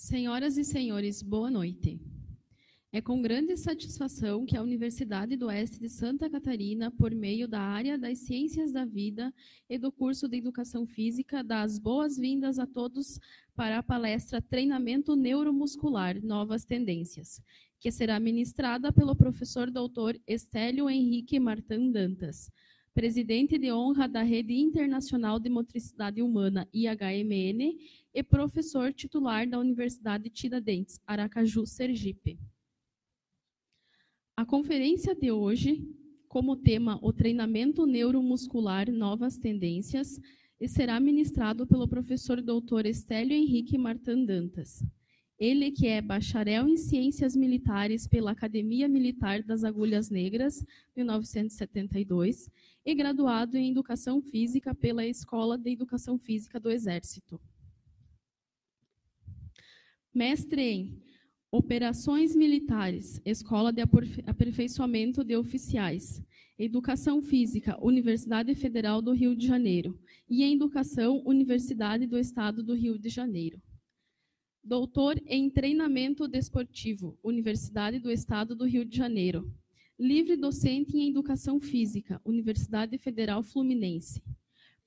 Senhoras e senhores, boa noite. É com grande satisfação que a Universidade do Oeste de Santa Catarina, por meio da área das Ciências da Vida e do curso de Educação Física, dá as boas-vindas a todos para a palestra Treinamento Neuromuscular, Novas Tendências, que será ministrada pelo professor Dr. Estélio Henrique Martã Dantas, presidente de honra da Rede Internacional de Motricidade Humana, IHMN, e professor titular da Universidade Tiradentes, Aracaju, Sergipe. A conferência de hoje, como tema o treinamento neuromuscular Novas Tendências, será ministrado pelo professor Dr. Estélio Henrique Martã Dantas. Ele que é bacharel em Ciências Militares pela Academia Militar das Agulhas Negras, 1972, e graduado em Educação Física pela Escola de Educação Física do Exército. Mestre em Operações Militares, Escola de Aperfeiçoamento de Oficiais, Educação Física, Universidade Federal do Rio de Janeiro, e em Educação, Universidade do Estado do Rio de Janeiro. Doutor em Treinamento Desportivo, Universidade do Estado do Rio de Janeiro. Livre docente em Educação Física, Universidade Federal Fluminense.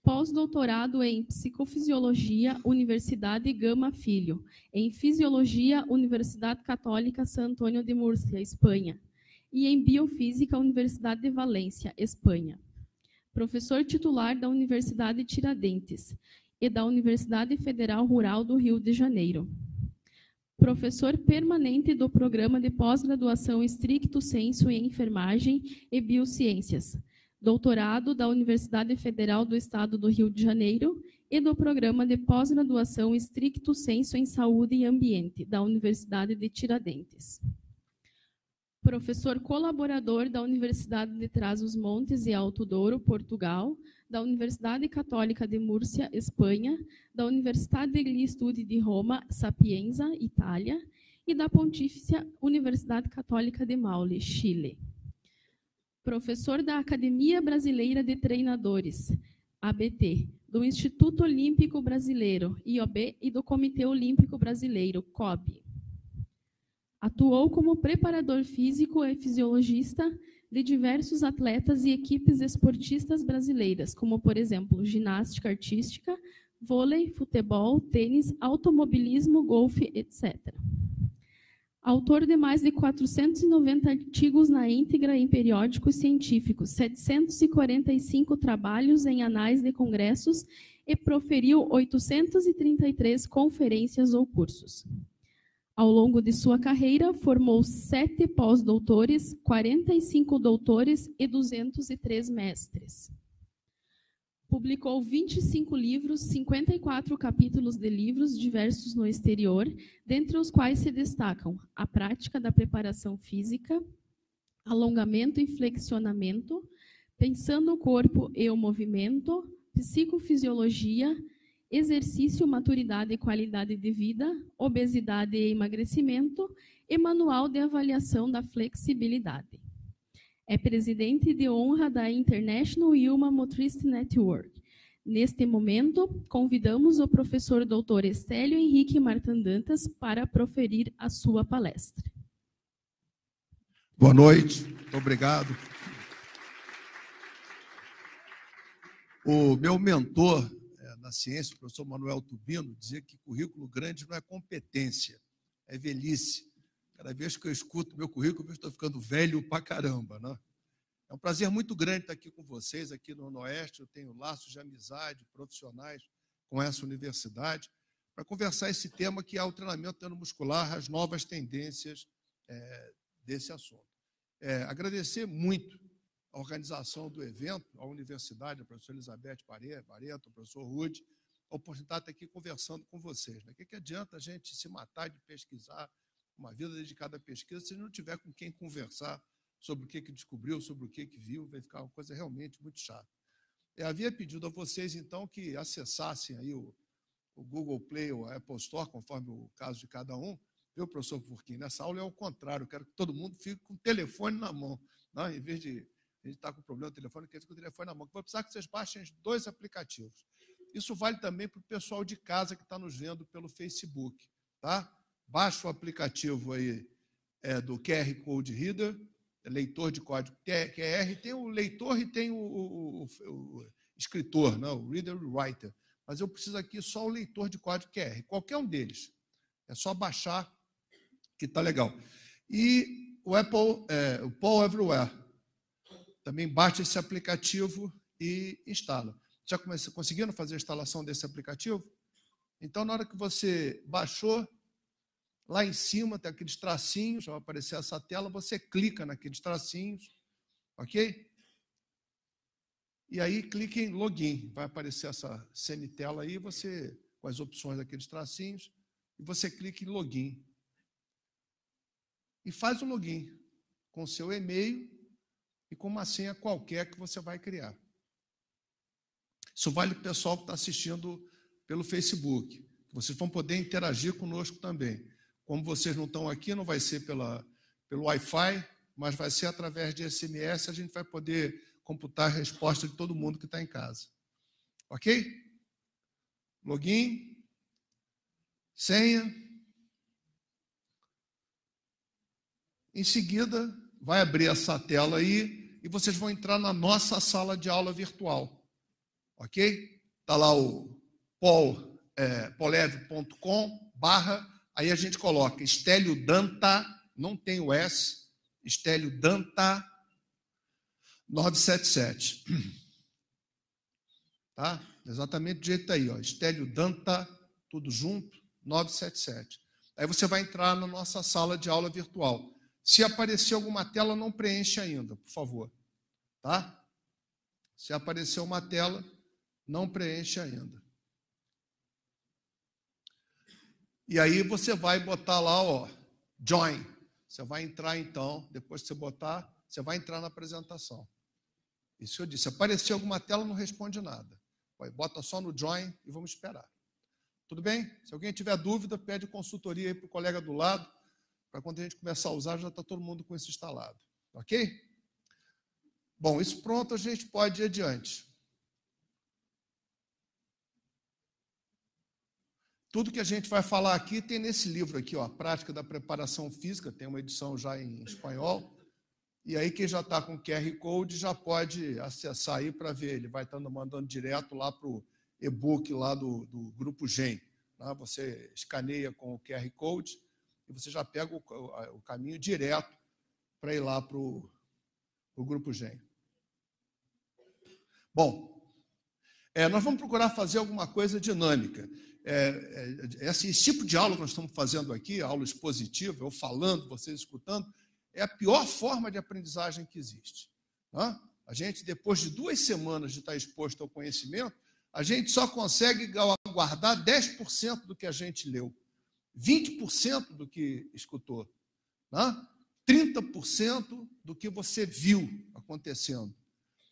Pós-doutorado em Psicofisiologia, Universidade Gama Filho. Em Fisiologia, Universidade Católica San Antônio de Múrcia, Espanha. E em Biofísica, Universidade de Valência, Espanha. Professor titular da Universidade Tiradentes e da Universidade Federal Rural do Rio de Janeiro. Professor permanente do Programa de Pós-Graduação Stricto Sensu em Enfermagem e Biociências. Doutorado da Universidade Federal do Estado do Rio de Janeiro e do Programa de Pós-Graduação Stricto Sensu em Saúde e Ambiente, da Universidade de Tiradentes. Professor colaborador da Universidade de Trás-os-Montes e Alto Douro, Portugal, da Universidade Católica de Múrcia, Espanha, da Universidade degli Studi di Roma, Sapienza, Itália, e da Pontifícia Universidade Católica de Maule, Chile. Professor da Academia Brasileira de Treinadores, ABT, do Instituto Olímpico Brasileiro, IOB, e do Comitê Olímpico Brasileiro, COB. Atuou como preparador físico e fisiologista de diversos atletas e equipes esportistas brasileiras, como, por exemplo, ginástica artística, vôlei, futebol, tênis, automobilismo, golfe, etc. Autor de mais de 490 artigos na íntegra em periódicos científicos, 745 trabalhos em anais de congressos e proferiu 833 conferências ou cursos. Ao longo de sua carreira, formou 7 pós-doutores, 45 doutores e 203 mestres. Publicou 25 livros, 54 capítulos de livros diversos no exterior, dentre os quais se destacam A Prática da Preparação Física, Alongamento e Flexionamento, Pensando o Corpo e o Movimento, Psicofisiologia, Exercício, Maturidade e Qualidade de Vida, Obesidade e Emagrecimento e Manual de Avaliação da Flexibilidade. É presidente de honra da International Human Motricity Network. Neste momento, convidamos o professor Dr. Estélio Henrique Martã Dantas para proferir a sua palestra. Boa noite, muito obrigado. O meu mentor na ciência, o professor Manuel Tubino, dizia que currículo grande não é competência, é velhice. Cada vez que eu escuto meu currículo, eu estou ficando velho pra caramba, né? É um prazer muito grande estar aqui com vocês, aqui no Oeste. Eu tenho laços de amizade profissionais com essa universidade, para conversar esse tema que é o treinamento neuromuscular, as novas tendências desse assunto. Agradecer muito a organização do evento, a universidade, a professora Elizabeth Barreto, o professor Rude, a oportunidade de estar aqui conversando com vocês. O que adianta a gente se matar de pesquisar, uma vida dedicada à pesquisa, se não tiver com quem conversar sobre o que descobriu, sobre o que viu, vai ficar uma coisa realmente muito chata. Eu havia pedido a vocês, então, que acessassem aí o Google Play ou a Apple Store, conforme o caso de cada um, viu, professor Furquim? Nessa aula é o contrário, eu quero que todo mundo fique com o telefone na mão, não? Em vez de a gente estar com problema no telefone, quer dizer com o telefone na mão. Vou precisar que vocês baixem 2 aplicativos. Isso vale também para o pessoal de casa que está nos vendo pelo Facebook, tá? baixa o aplicativo aí do QR Code Reader, leitor de código QR, tem o leitor e tem o escritor, né? O reader e writer. Mas eu preciso aqui só o leitor de código QR, qualquer um deles. É só baixar, que está legal. E o o Paul Everywhere. Também baixa esse aplicativo e instala. Já conseguiram fazer a instalação desse aplicativo? Então, na hora que você baixou, lá em cima tem aqueles tracinhos, vai aparecer essa tela, você clica naqueles tracinhos, ok? E aí clica em login, vai aparecer essa semi-tela aí, você, com as opções daqueles tracinhos, e você clica em login. E faz o login com o seu e-mail e com uma senha qualquer que você vai criar. Isso vale para o pessoal que está assistindo pelo Facebook. Vocês vão poder interagir conosco também. Como vocês não estão aqui, não vai ser pelo Wi-Fi, mas vai ser através de SMS, a gente vai poder computar a resposta de todo mundo que está em casa. Ok? Login, senha. Em seguida, vai abrir essa tela aí e vocês vão entrar na nossa sala de aula virtual. Ok? Está lá o paulev.com/, aí a gente coloca Estélio Danta, não tem o S, Estélio Danta 977. Tá? Exatamente do jeito que está aí, ó, Estélio Danta, tudo junto, 977. Aí você vai entrar na nossa sala de aula virtual. Se aparecer alguma tela, não preenche ainda, por favor. Tá? Se aparecer uma tela, não preenche ainda. E aí você vai botar lá, ó, join. Você vai entrar então, depois que você botar, você vai entrar na apresentação. Isso eu disse. Se aparecer alguma tela, não responde nada. Bota só no join e vamos esperar. Tudo bem? Se alguém tiver dúvida, pede consultoria aí para o colega do lado, para quando a gente começar a usar, já está todo mundo com isso instalado. Ok? Bom, isso pronto, a gente pode ir adiante. Tudo que a gente vai falar aqui tem nesse livro aqui, ó, A Prática da Preparação Física, tem uma edição já em espanhol, e aí quem já está com o QR Code já pode acessar aí para ver, ele vai estar mandando direto lá para o e-book lá do Grupo GEM. Tá? Você escaneia com o QR Code e você já pega o caminho direto para ir lá para o Grupo GEM. Bom, nós vamos procurar fazer alguma coisa dinâmica. Esse tipo de aula que nós estamos fazendo aqui, aula expositiva, eu falando, vocês escutando, é a pior forma de aprendizagem que existe. Tá? A gente, depois de 2 semanas de estar exposto ao conhecimento, a gente só consegue guardar 10% do que a gente leu, 20% do que escutou, tá? 30% do que você viu acontecendo,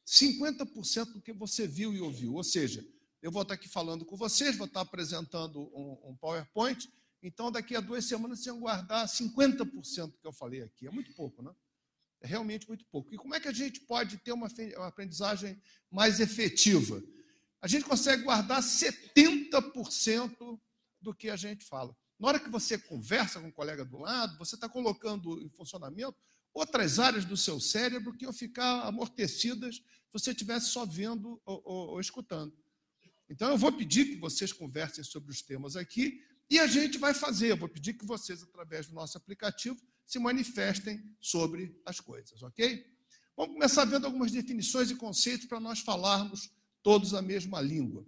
50% do que você viu e ouviu. Ou seja, eu vou estar aqui falando com vocês, vou estar apresentando um PowerPoint, então daqui a 2 semanas vocês vão guardar 50% do que eu falei aqui. É muito pouco, né? É realmente muito pouco. E como é que a gente pode ter uma aprendizagem mais efetiva? A gente consegue guardar 70% do que a gente fala. Na hora que você conversa com o colega do lado, você está colocando em funcionamento outras áreas do seu cérebro que iam ficar amortecidas se você estivesse só vendo ou escutando. Então, eu vou pedir que vocês conversem sobre os temas aqui e a gente vai fazer. Eu vou pedir que vocês, através do nosso aplicativo, se manifestem sobre as coisas, ok? Vamos começar vendo algumas definições e conceitos para nós falarmos todos a mesma língua.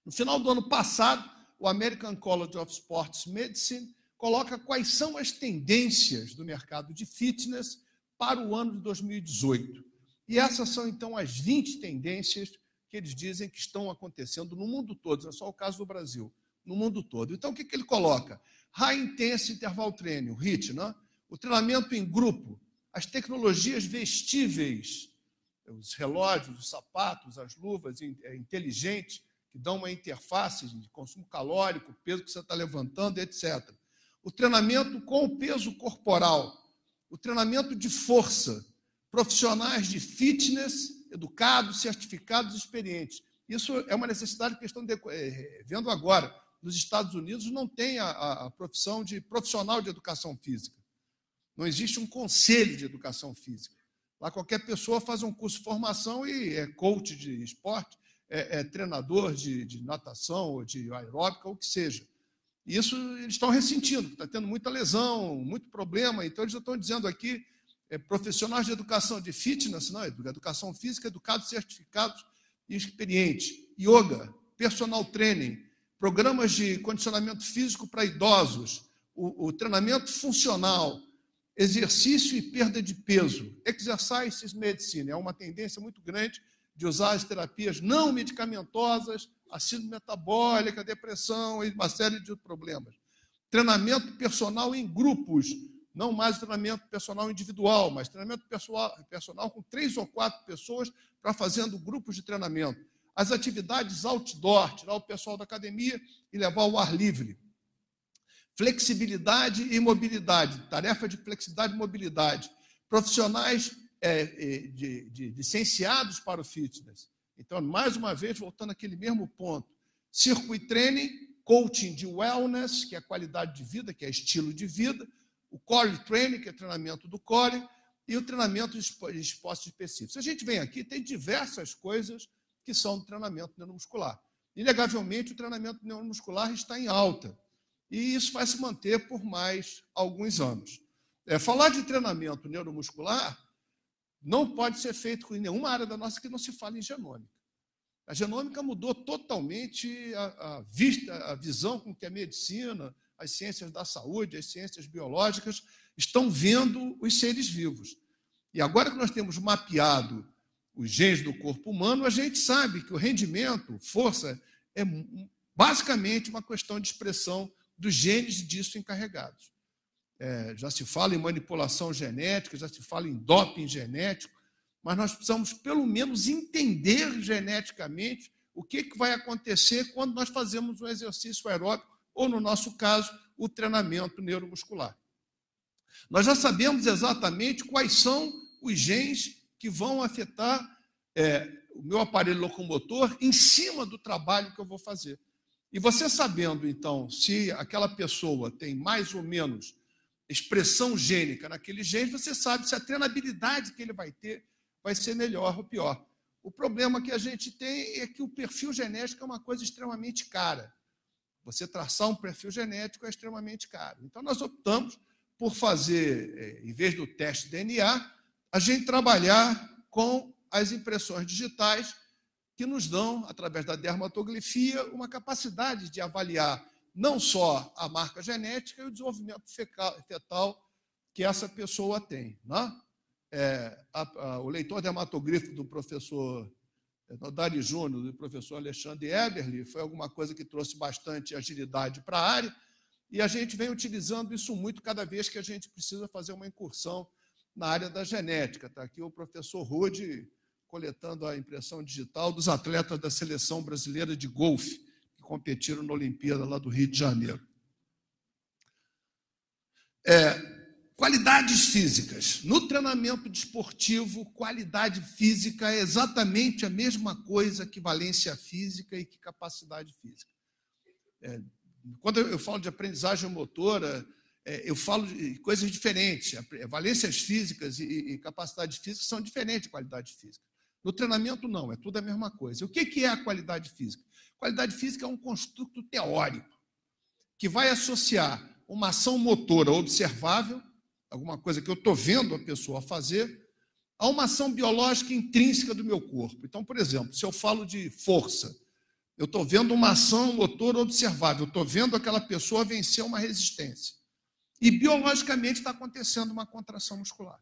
No final do ano passado, o American College of Sports Medicine coloca quais são as tendências do mercado de fitness para o ano de 2018. E essas são, então, as 20 tendências que eles dizem que estão acontecendo no mundo todo, não é só o caso do Brasil, no mundo todo. Então, o que ele coloca? High Intense Interval Training, o HIIT, né? O treinamento em grupo, as tecnologias vestíveis, os relógios, os sapatos, as luvas inteligentes, que dão uma interface de consumo calórico, peso que você está levantando, etc. O treinamento com o peso corporal, o treinamento de força, profissionais de fitness, educados, certificados, experientes. Isso é uma necessidade que estão vendo agora. nos Estados Unidos não tem a profissão de profissional de educação física. Não existe um conselho de educação física. Lá qualquer pessoa faz um curso de formação e é coach de esporte, é treinador de natação ou de aeróbica, ou o que seja. E isso eles estão ressentindo, está tendo muita lesão, muito problema. Então, eles já estão dizendo aqui, profissionais de educação de fitness, não, educação física, educados certificados e experientes, yoga, personal training, programas de condicionamento físico para idosos, o treinamento funcional, exercício e perda de peso. Exercise medicine é uma tendência muito grande de usar as terapias não medicamentosas, a síndrome metabólica, a depressão e uma série de problemas. Treinamento personal em grupos, não mais treinamento personal individual, mas treinamento personal com 3 ou 4 pessoas para fazendo grupos de treinamento. As atividades outdoor, tirar o pessoal da academia e levar ao ar livre. Flexibilidade e mobilidade, tarefa de flexibilidade e mobilidade. Profissionais licenciados para o fitness. Então, mais uma vez, voltando àquele mesmo ponto. Circuit training, coaching de wellness, que é qualidade de vida, que é estilo de vida. O core training, que é treinamento do core. E o treinamento de esportes específicos. Se a gente vem aqui, tem diversas coisas que são do treinamento neuromuscular. Inegavelmente, o treinamento neuromuscular está em alta. E isso vai se manter por mais alguns anos. Falar de treinamento neuromuscular não pode ser feito em nenhuma área da nossa que não se fale em genômica. A genômica mudou totalmente a visão com que a medicina, as ciências da saúde, as ciências biológicas estão vendo os seres vivos. E agora que nós temos mapeado os genes do corpo humano, a gente sabe que o rendimento, força, é basicamente uma questão de expressão dos genes disso encarregados. Já se fala em manipulação genética, já se fala em doping genético, mas nós precisamos, pelo menos, entender geneticamente o que vai acontecer quando nós fazemos um exercício aeróbico, ou, no nosso caso, o treinamento neuromuscular. Nós já sabemos exatamente quais são os genes que vão afetar o meu aparelho locomotor em cima do trabalho que eu vou fazer. E você sabendo, então, se aquela pessoa tem mais ou menos expressão gênica naquele gene, você sabe se a treinabilidade que ele vai ter vai ser melhor ou pior. O problema que a gente tem é que o perfil genético é uma coisa extremamente cara. Você traçar um perfil genético é extremamente caro. Então, nós optamos por fazer, em vez do teste DNA, a gente trabalhar com as impressões digitais que nos dão, através da dermatografia, uma capacidade de avaliar não só a marca genética e o desenvolvimento fetal que essa pessoa tem. Né? O leitor dermatográfico do professor Dari Júnior, do professor Alexandre Eberle, foi alguma coisa que trouxe bastante agilidade para a área, e a gente vem utilizando isso muito cada vez que a gente precisa fazer uma incursão na área da genética. Está aqui o professor Rude coletando a impressão digital dos atletas da seleção brasileira de golfe, que competiram na Olimpíada lá do Rio de Janeiro. Qualidades físicas. No treinamento desportivo, qualidade física é exatamente a mesma coisa que valência física e que capacidade física. Quando eu falo de aprendizagem motora, eu falo de coisas diferentes. Valências físicas e capacidade física são diferentes de qualidade física. No treinamento, não, é tudo a mesma coisa. O que é a qualidade física? Qualidade física é um construto teórico que vai associar uma ação motora observável, alguma coisa que eu estou vendo a pessoa fazer, a uma ação biológica intrínseca do meu corpo. Então, por exemplo, se eu falo de força, eu estou vendo uma ação motora observável, eu estou vendo aquela pessoa vencer uma resistência. E biologicamente está acontecendo uma contração muscular.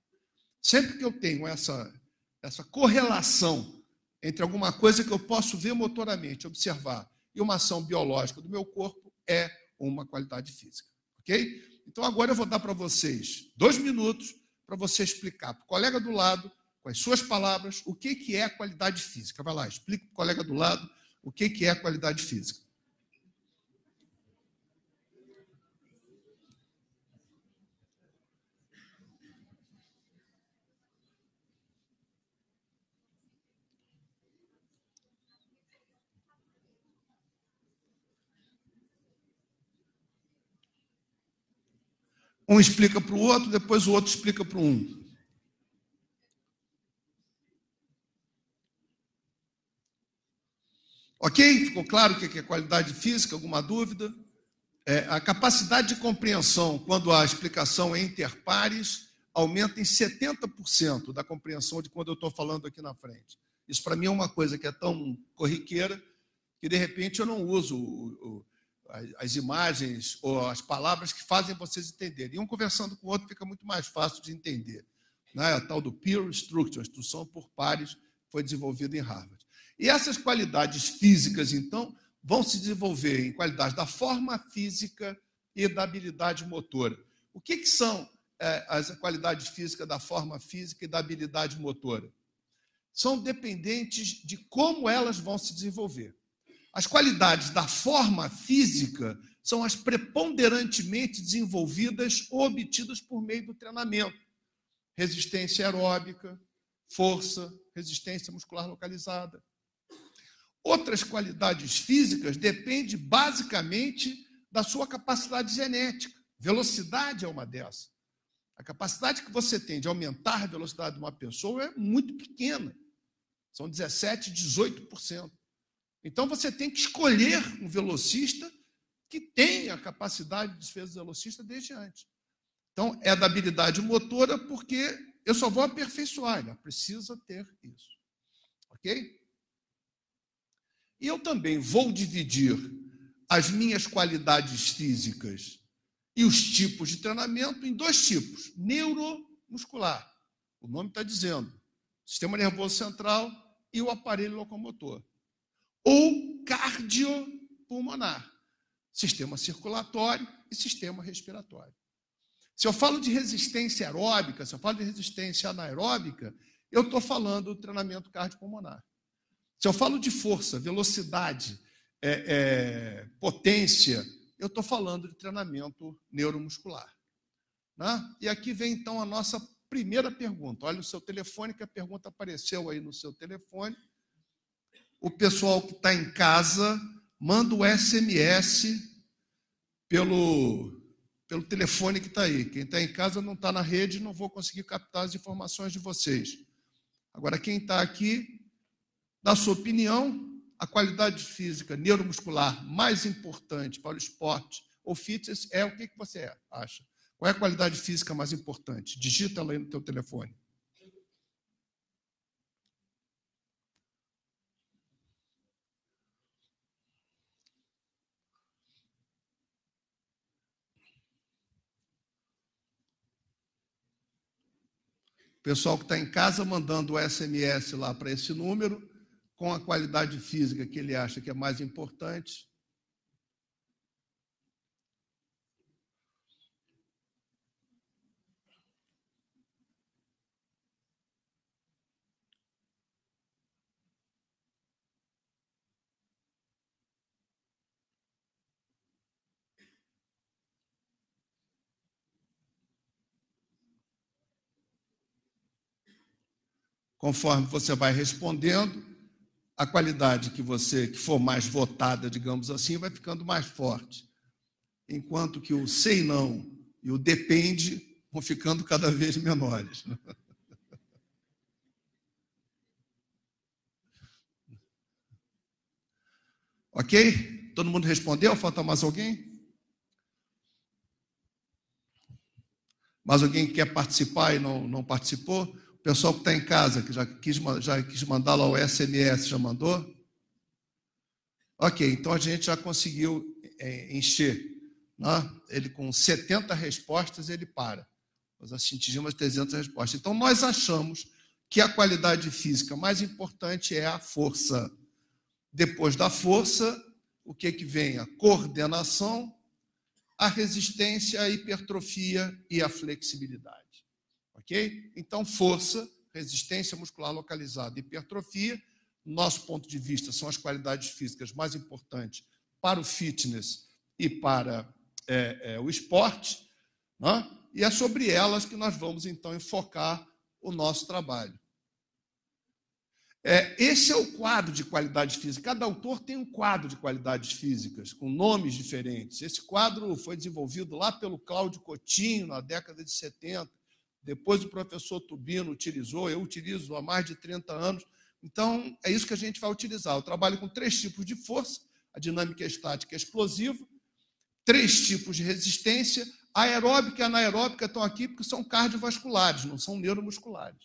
Sempre que eu tenho essa correlação entre alguma coisa que eu posso ver motoramente, observar, e uma ação biológica do meu corpo, é uma qualidade física. Ok? Então, agora eu vou dar para vocês 2 minutos para você explicar para o colega do lado, com as suas palavras, o que é a qualidade física. Vai lá, explica para o colega do lado o que é a qualidade física. Um explica para o outro, depois o outro explica para um. Ok? Ficou claro o que é qualidade física? Alguma dúvida? A capacidade de compreensão, quando a explicação é interpares, aumenta em 70% da compreensão de quando eu estou falando aqui na frente. Isso, para mim, é uma coisa que é tão corriqueira que, de repente, eu não uso as imagens ou as palavras que fazem vocês entenderem. E um conversando com o outro fica muito mais fácil de entender. A tal do peer structure, a instrução por pares, foi desenvolvida em Harvard. E essas qualidades físicas, então, vão se desenvolver em qualidades da forma física e da habilidade motora. O que são as qualidades físicas da forma física e da habilidade motora? São dependentes de como elas vão se desenvolver. As qualidades da forma física são as preponderantemente desenvolvidas ou obtidas por meio do treinamento. Resistência aeróbica, força, resistência muscular localizada. Outras qualidades físicas dependem basicamente da sua capacidade genética. Velocidade é uma dessas. A capacidade que você tem de aumentar a velocidade de uma pessoa é muito pequena. São 17%, 18%. Então, você tem que escolher um velocista que tenha a capacidade de defesa do velocista desde antes. Então, é da habilidade motora, porque eu só vou aperfeiçoar, ela precisa ter isso. Ok? E eu também vou dividir as minhas qualidades físicas e os tipos de treinamento em dois tipos. Neuromuscular, o nome está dizendo, sistema nervoso central e o aparelho locomotor. Ou cardiopulmonar, sistema circulatório e sistema respiratório. Se eu falo de resistência aeróbica, se eu falo de resistência anaeróbica, eu estou falando do treinamento cardiopulmonar. Se eu falo de força, velocidade, potência, eu estou falando de treinamento neuromuscular. Né? E aqui vem, então, a nossa primeira pergunta. Olha o seu telefone, que a pergunta apareceu aí no seu telefone. O pessoal que está em casa, manda o SMS pelo telefone que está aí. Quem está em casa não está na rede, não vou conseguir captar as informações de vocês. Agora, quem está aqui, na sua opinião, a qualidade física neuromuscular mais importante para o esporte ou fitness é o que você acha? Qual é a qualidade física mais importante? Digita ela aí no teu telefone. O pessoal que está em casa mandando o SMS lá para esse número, com a qualidade física que ele acha que é mais importante. Conforme você vai respondendo, a qualidade que for mais votada, digamos assim, vai ficando mais forte. Enquanto que o sei não e o depende vão ficando cada vez menores. Ok? Todo mundo respondeu? Falta mais alguém? Mais alguém que quer participar e não participou? O pessoal que está em casa, que já quis mandar lá o SMS, já mandou? Ok, então a gente já conseguiu encher. Né? Ele com 70 respostas, ele para. Nós atingimos 300 respostas. Então, nós achamos que a qualidade física mais importante é a força. Depois da força, o que vem? A coordenação, a resistência, a hipertrofia e a flexibilidade. Ok? Então, força, resistência muscular localizada, hipertrofia, nosso ponto de vista, são as qualidades físicas mais importantes para o fitness e para o esporte, né? E é sobre elas que nós vamos, então, enfocar o nosso trabalho. Esse é o quadro de qualidade física. Cada autor tem um quadro de qualidades físicas, com nomes diferentes. Esse quadro foi desenvolvido lá pelo Cláudio Coutinho, na década de 70. Depois o professor Tubino utilizou, eu utilizo há mais de 30 anos. Então, é isso que a gente vai utilizar. Eu trabalho com 3 tipos de força, a dinâmica estática e explosiva, 3 tipos de resistência, a aeróbica e anaeróbica estão aqui porque são cardiovasculares, não são neuromusculares.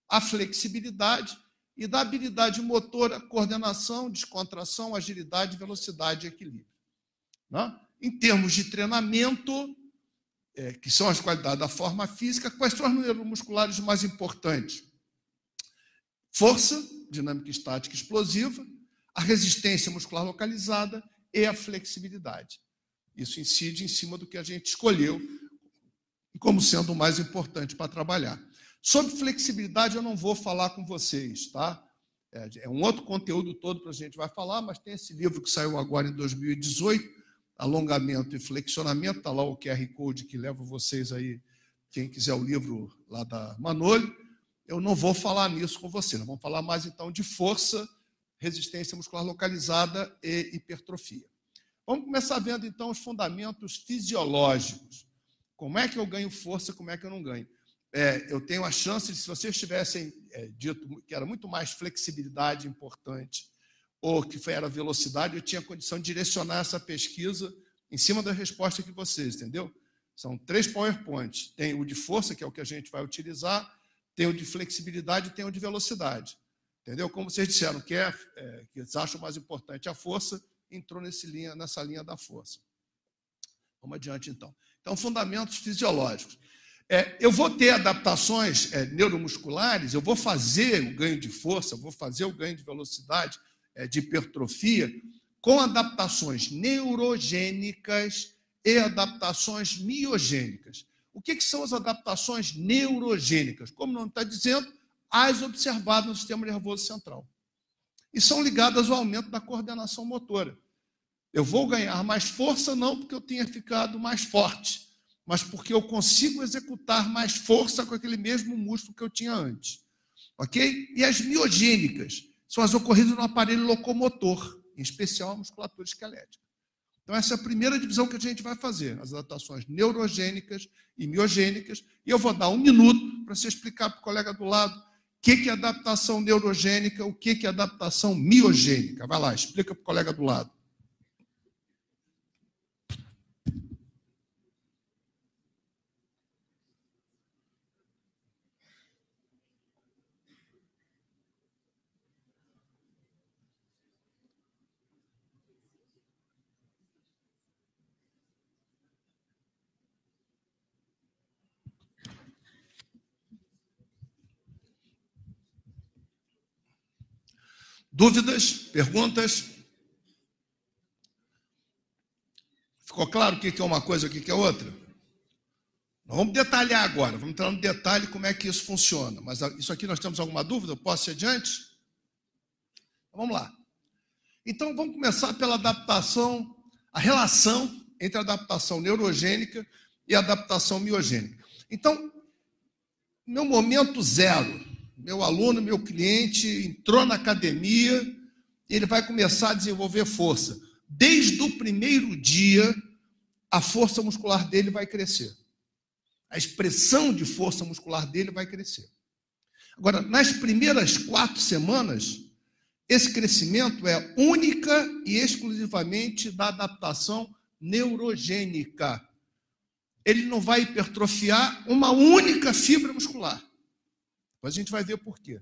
A flexibilidade e da habilidade motora, coordenação, descontração, agilidade, velocidade e equilíbrio. Né? Em termos de treinamento, que são as qualidades da forma física, quais são os neuromusculares mais importantes? Força, dinâmica estática explosiva, a resistência muscular localizada e a flexibilidade. Isso incide em cima do que a gente escolheu como sendo o mais importante para trabalhar. Sobre flexibilidade eu não vou falar com vocês, tá? É um outro conteúdo todo que a gente vai falar, mas tem esse livro que saiu agora em 2018, Alongamento e Flexionamento, está lá o QR Code que leva vocês aí, quem quiser o livro lá da Manoli. Eu não vou falar nisso com você, nós vamos falar mais então de força, resistência muscular localizada e hipertrofia. Vamos começar vendo então os fundamentos fisiológicos. Como é que eu ganho força, como é que eu não ganho? Eu tenho a chance de, se vocês tivessem dito que era muito mais flexibilidade importante, ou que era velocidade, eu tinha condição de direcionar essa pesquisa em cima da resposta de vocês, entendeu? São 3 PowerPoints. Tem o de força, que é o que a gente vai utilizar, tem o de flexibilidade e tem o de velocidade. Entendeu? Como vocês disseram, que eles acham mais importante a força, entrou nessa linha da força. Vamos adiante, então. Então, fundamentos fisiológicos. Eu vou ter adaptações neuromusculares, eu vou fazer o ganho de força, vou fazer o ganho de velocidade, de hipertrofia, com adaptações neurogênicas e adaptações miogênicas. O que são as adaptações neurogênicas? Como o nome está dizendo, as observadas no sistema nervoso central. E são ligadas ao aumento da coordenação motora. Eu vou ganhar mais força, não porque eu tenha ficado mais forte, mas porque eu consigo executar mais força com aquele mesmo músculo que eu tinha antes. Ok? E as miogênicas são as ocorridas no aparelho locomotor, em especial a musculatura esquelética. Então, essa é a primeira divisão que a gente vai fazer, as adaptações neurogênicas e miogênicas, e eu vou dar 1 minuto para você explicar para o colega do lado o que é adaptação neurogênica, o que é adaptação miogênica. Vai lá, explica para o colega do lado. Dúvidas? Perguntas? Ficou claro o que é uma coisa e o que é outra? Nós vamos detalhar agora, vamos entrar no detalhe como é que isso funciona. Mas isso aqui nós temos alguma dúvida? Eu posso ir adiante? Então, vamos lá. Então, vamos começar pela adaptação, a relação entre a adaptação neurogênica e a adaptação miogênica. Então, meu momento zero, meu aluno, meu cliente entrou na academia e ele vai começar a desenvolver força. Desde o primeiro dia, a força muscular dele vai crescer. A expressão de força muscular dele vai crescer. Agora, nas primeiras 4 semanas, esse crescimento é única e exclusivamente da adaptação neurogênica. Ele não vai hipertrofiar uma única fibra muscular. Mas a gente vai ver por quê.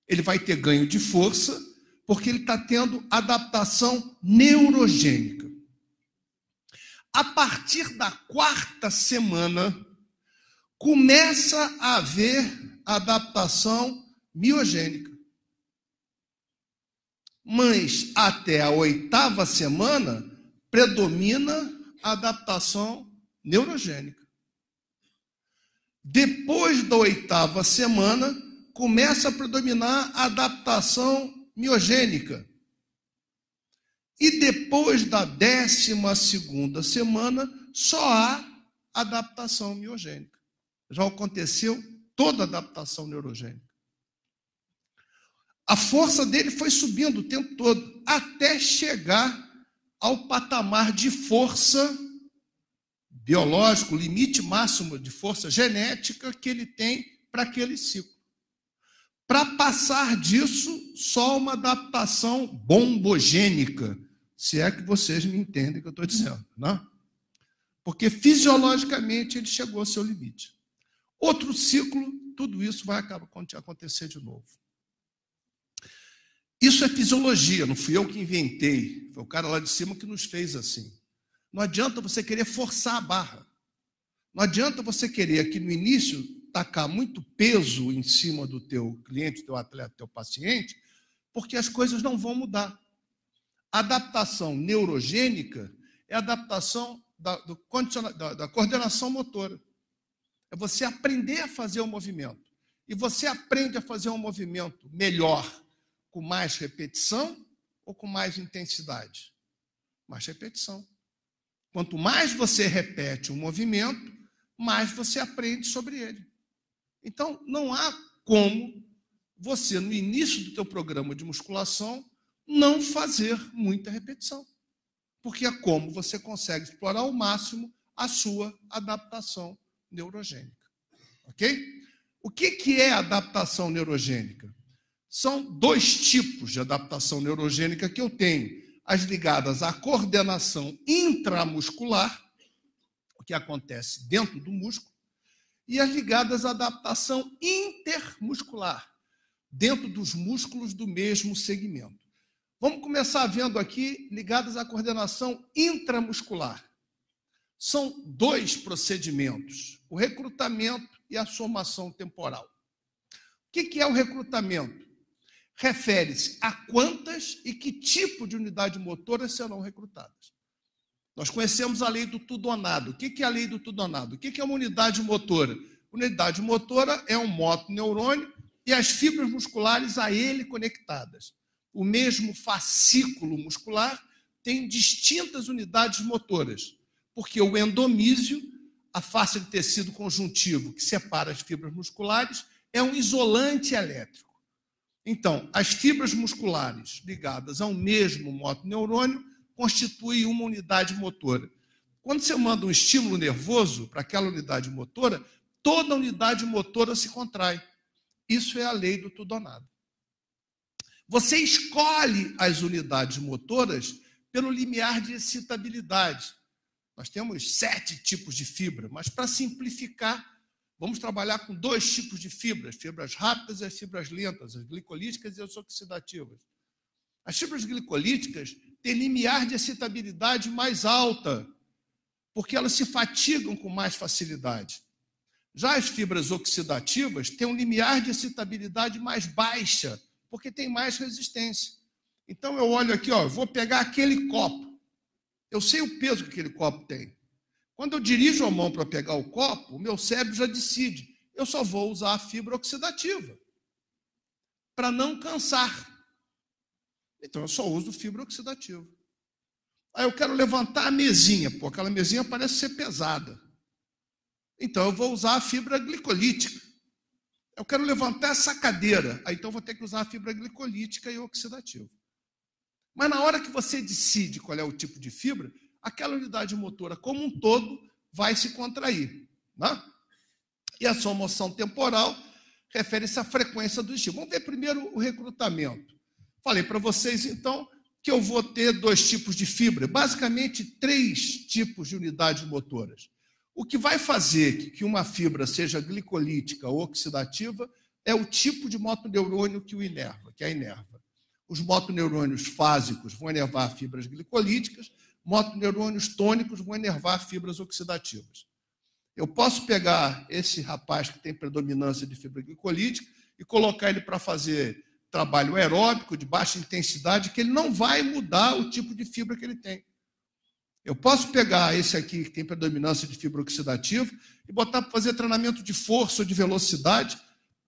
Ele vai ter ganho de força, porque ele está tendo adaptação neurogênica. A partir da 4ª semana, começa a haver adaptação miogênica. Mas até a 8ª semana, predomina a adaptação neurogênica. Depois da 8ª semana, começa a predominar a adaptação miogênica. E depois da 12ª semana, só há adaptação miogênica. Já aconteceu toda a adaptação neurogênica. A força dele foi subindo o tempo todo, até chegar ao patamar de força biológico, limite máximo de força genética que ele tem para aquele ciclo. Para passar disso, só uma adaptação bombogênica, se é que vocês me entendem o que eu estou dizendo, não? Porque fisiologicamente ele chegou ao seu limite. Outro ciclo, tudo isso vai acontecer de novo. Isso é fisiologia, não fui eu que inventei, foi o cara lá de cima que nos fez assim. Não adianta você querer forçar a barra. Não adianta você querer aqui no início tacar muito peso em cima do teu cliente, teu atleta, teu paciente, porque as coisas não vão mudar. A adaptação neurogênica é a adaptação da coordenação motora. É você aprender a fazer o movimento. E você aprende a fazer um movimento melhor com mais repetição ou com mais intensidade? Mais repetição. Quanto mais você repete um movimento, mais você aprende sobre ele. Então, não há como você, no início do teu programa de musculação, não fazer muita repetição. Porque é como você consegue explorar ao máximo a sua adaptação neurogênica. Ok? O que é adaptação neurogênica? São dois tipos de adaptação neurogênica que eu tenho. As ligadas à coordenação intramuscular, o que acontece dentro do músculo, e as ligadas à adaptação intermuscular, dentro dos músculos do mesmo segmento. Vamos começar vendo aqui ligadas à coordenação intramuscular. São dois procedimentos, o recrutamento e a somação temporal. O que é o recrutamento? Refere-se a quantas e que tipo de unidade motora serão recrutadas. Nós conhecemos a lei do tudo ou nada. O que é a lei do tudo ou nada? O que é uma unidade motora? Unidade motora é um motoneurônio e as fibras musculares a ele conectadas. O mesmo fascículo muscular tem distintas unidades motoras, porque o endomísio, a face de tecido conjuntivo que separa as fibras musculares, é um isolante elétrico. Então, as fibras musculares ligadas ao mesmo motoneurônio constituem uma unidade motora. Quando você manda um estímulo nervoso para aquela unidade motora, toda a unidade motora se contrai. Isso é a lei do tudo ou nada. Você escolhe as unidades motoras pelo limiar de excitabilidade. Nós temos 7 tipos de fibra, mas para simplificar, vamos trabalhar com 2 tipos de fibras, fibras rápidas e as fibras lentas, as glicolíticas e as oxidativas. As fibras glicolíticas têm limiar de excitabilidade mais alta, porque elas se fatigam com mais facilidade. Já as fibras oxidativas têm um limiar de excitabilidade mais baixa, porque tem mais resistência. Então eu olho aqui, eu vou pegar aquele copo. Eu sei o peso que aquele copo tem. Quando eu dirijo a mão para pegar o copo, o meu cérebro já decide. Eu só vou usar a fibra oxidativa para não cansar. Então eu só uso fibra oxidativa. Aí eu quero levantar a mesinha. Aquela mesinha parece ser pesada. Então eu vou usar a fibra glicolítica. Eu quero levantar essa cadeira. Aí então eu vou ter que usar a fibra glicolítica e oxidativa. Mas na hora que você decide qual é o tipo de fibra, aquela unidade motora como um todo vai se contrair. Né? E a somação temporal refere-se à frequência do estímulo. Vamos ver primeiro o recrutamento. Falei para vocês, então, que eu vou ter 2 tipos de fibra, basicamente 3 tipos de unidades motoras. O que vai fazer que uma fibra seja glicolítica ou oxidativa é o tipo de motoneurônio que o inerva, que a inerva. Os motoneurônios fásicos vão inervar fibras glicolíticas, motoneurônios tônicos vão inervar fibras oxidativas. Eu posso pegar esse rapaz que tem predominância de fibra glicolítica e colocar ele para fazer trabalho aeróbico de baixa intensidade, que ele não vai mudar o tipo de fibra que ele tem. Eu posso pegar esse aqui que tem predominância de fibra oxidativa e botar para fazer treinamento de força ou de velocidade,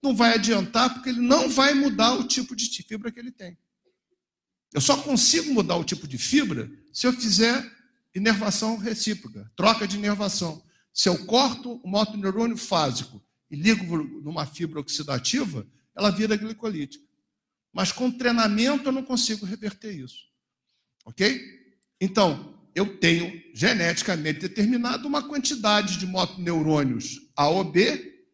não vai adiantar porque ele não vai mudar o tipo de fibra que ele tem. Eu só consigo mudar o tipo de fibra se eu fizer inervação recíproca, troca de inervação. Se eu corto o motoneurônio fásico e ligo numa fibra oxidativa, ela vira glicolítica. Mas com treinamento eu não consigo reverter isso. Ok? Então, eu tenho geneticamente determinado uma quantidade de motoneurônios A ou B,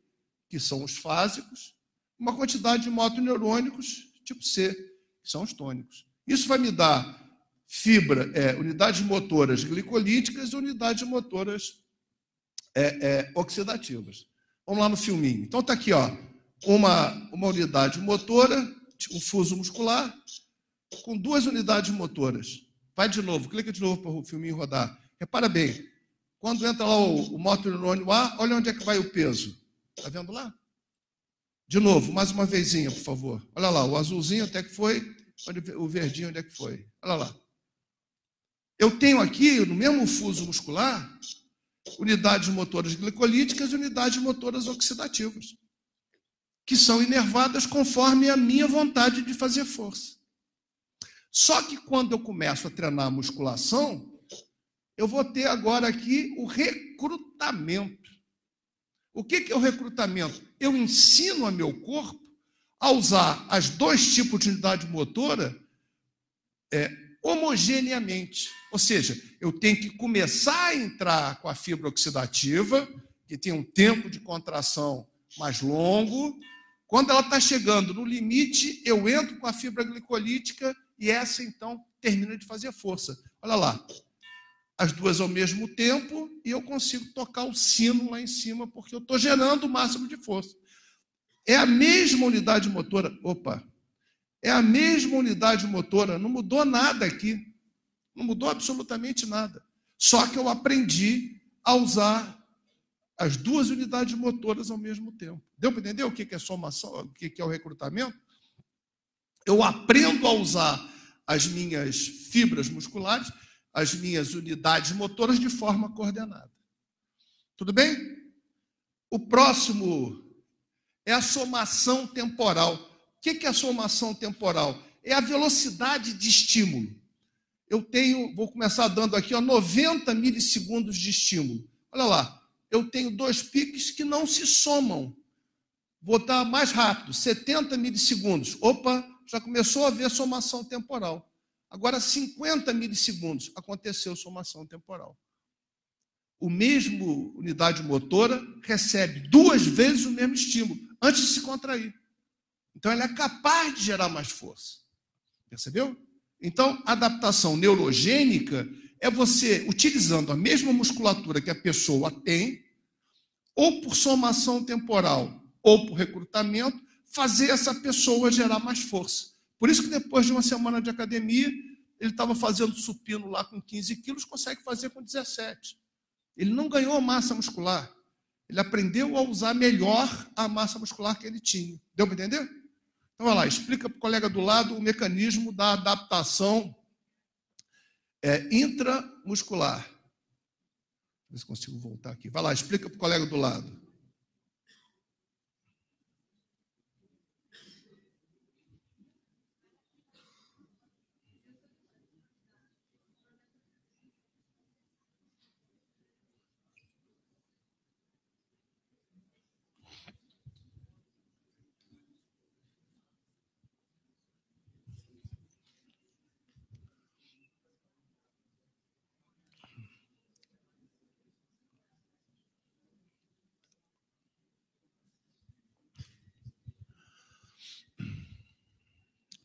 que são os fásicos, uma quantidade de motoneurônicos tipo C, que são os tônicos. Isso vai me dar unidades motoras glicolíticas e unidades motoras oxidativas. Vamos lá no filminho. Então está aqui, ó, uma unidade motora, um fuso muscular, com 2 unidades motoras. Vai de novo, clica de novo para o filminho rodar. Repara bem, quando entra lá o motoneurônio A, olha onde é que vai o peso. Está vendo lá? De novo, mais uma vezinha, por favor. Olha lá, o azulzinho até que foi, o verdinho onde é que foi. Olha lá. Eu tenho aqui, no mesmo fuso muscular, unidades motoras glicolíticas e unidades motoras oxidativas, que são inervadas conforme a minha vontade de fazer força. Só que quando eu começo a treinar a musculação, eu vou ter agora aqui o recrutamento. O que é o recrutamento? Eu ensino a meu corpo a usar as 2 tipos de unidade motora homogeneamente. Ou seja, eu tenho que começar a entrar com a fibra oxidativa, que tem um tempo de contração mais longo. Quando ela está chegando no limite, eu entro com a fibra glicolítica e essa, então, termina de fazer força. Olha lá, as 2 ao mesmo tempo e eu consigo tocar o sino lá em cima, porque eu estou gerando o máximo de força. É a mesma unidade motora. É a mesma unidade motora, não mudou nada aqui. Não mudou absolutamente nada. Só que eu aprendi a usar as 2 unidades motoras ao mesmo tempo. Deu para entender o que é somação, o que é o recrutamento? Eu aprendo a usar as minhas fibras musculares, as minhas unidades motoras de forma coordenada. Tudo bem? O próximo é a somação temporal. O que é a somação temporal? É a velocidade de estímulo. Vou começar dando aqui 90 milissegundos de estímulo. Olha lá, eu tenho 2 piques que não se somam. Vou dar mais rápido, 70 milissegundos. Já começou a haver somação temporal. Agora, 50 milissegundos, aconteceu somação temporal. O mesmo unidade motora recebe 2 vezes o mesmo estímulo, antes de se contrair. Então, ela é capaz de gerar mais força. Percebeu? Então, a adaptação neurogênica é você, utilizando a mesma musculatura que a pessoa tem, ou por somação temporal, ou por recrutamento, fazer essa pessoa gerar mais força. Por isso que depois de uma semana de academia, ele estava fazendo supino lá com 15 quilos, consegue fazer com 17. Ele não ganhou massa muscular. Ele aprendeu a usar melhor a massa muscular que ele tinha. Deu para entender? Então, vai lá, explica para o colega do lado o mecanismo da adaptação intramuscular. Ver se consigo voltar aqui. Vai lá, explica para o colega do lado.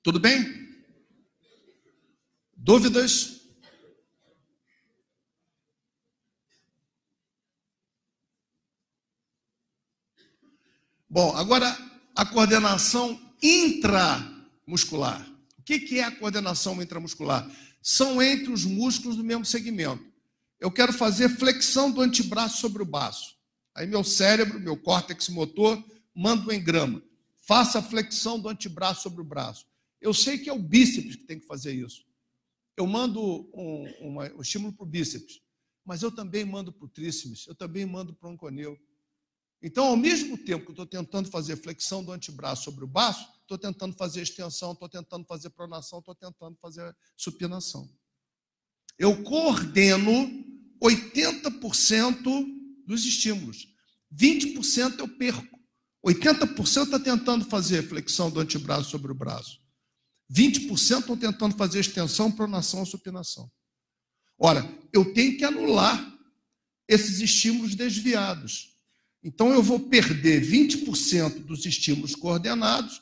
Tudo bem? Dúvidas? Bom, agora a coordenação intramuscular. O que é a coordenação intramuscular? São entre os músculos do mesmo segmento. Eu quero fazer flexão do antebraço sobre o baço. Aí meu cérebro, meu córtex motor, manda um engrama. Faça a flexão do antebraço sobre o braço. Eu sei que é o bíceps que tem que fazer isso. Eu mando um estímulo para o bíceps, mas eu também mando para o tríceps, eu também mando para o anconeu. Então, ao mesmo tempo que eu estou tentando fazer flexão do antebraço sobre o baço, estou tentando fazer extensão, estou tentando fazer pronação, estou tentando fazer supinação. Eu coordeno 80% dos estímulos. 20% eu perco. 80% está tentando fazer flexão do antebraço sobre o braço. 20% estão tentando fazer extensão, pronação ou supinação. Ora, eu tenho que anular esses estímulos desviados. Então, eu vou perder 20% dos estímulos coordenados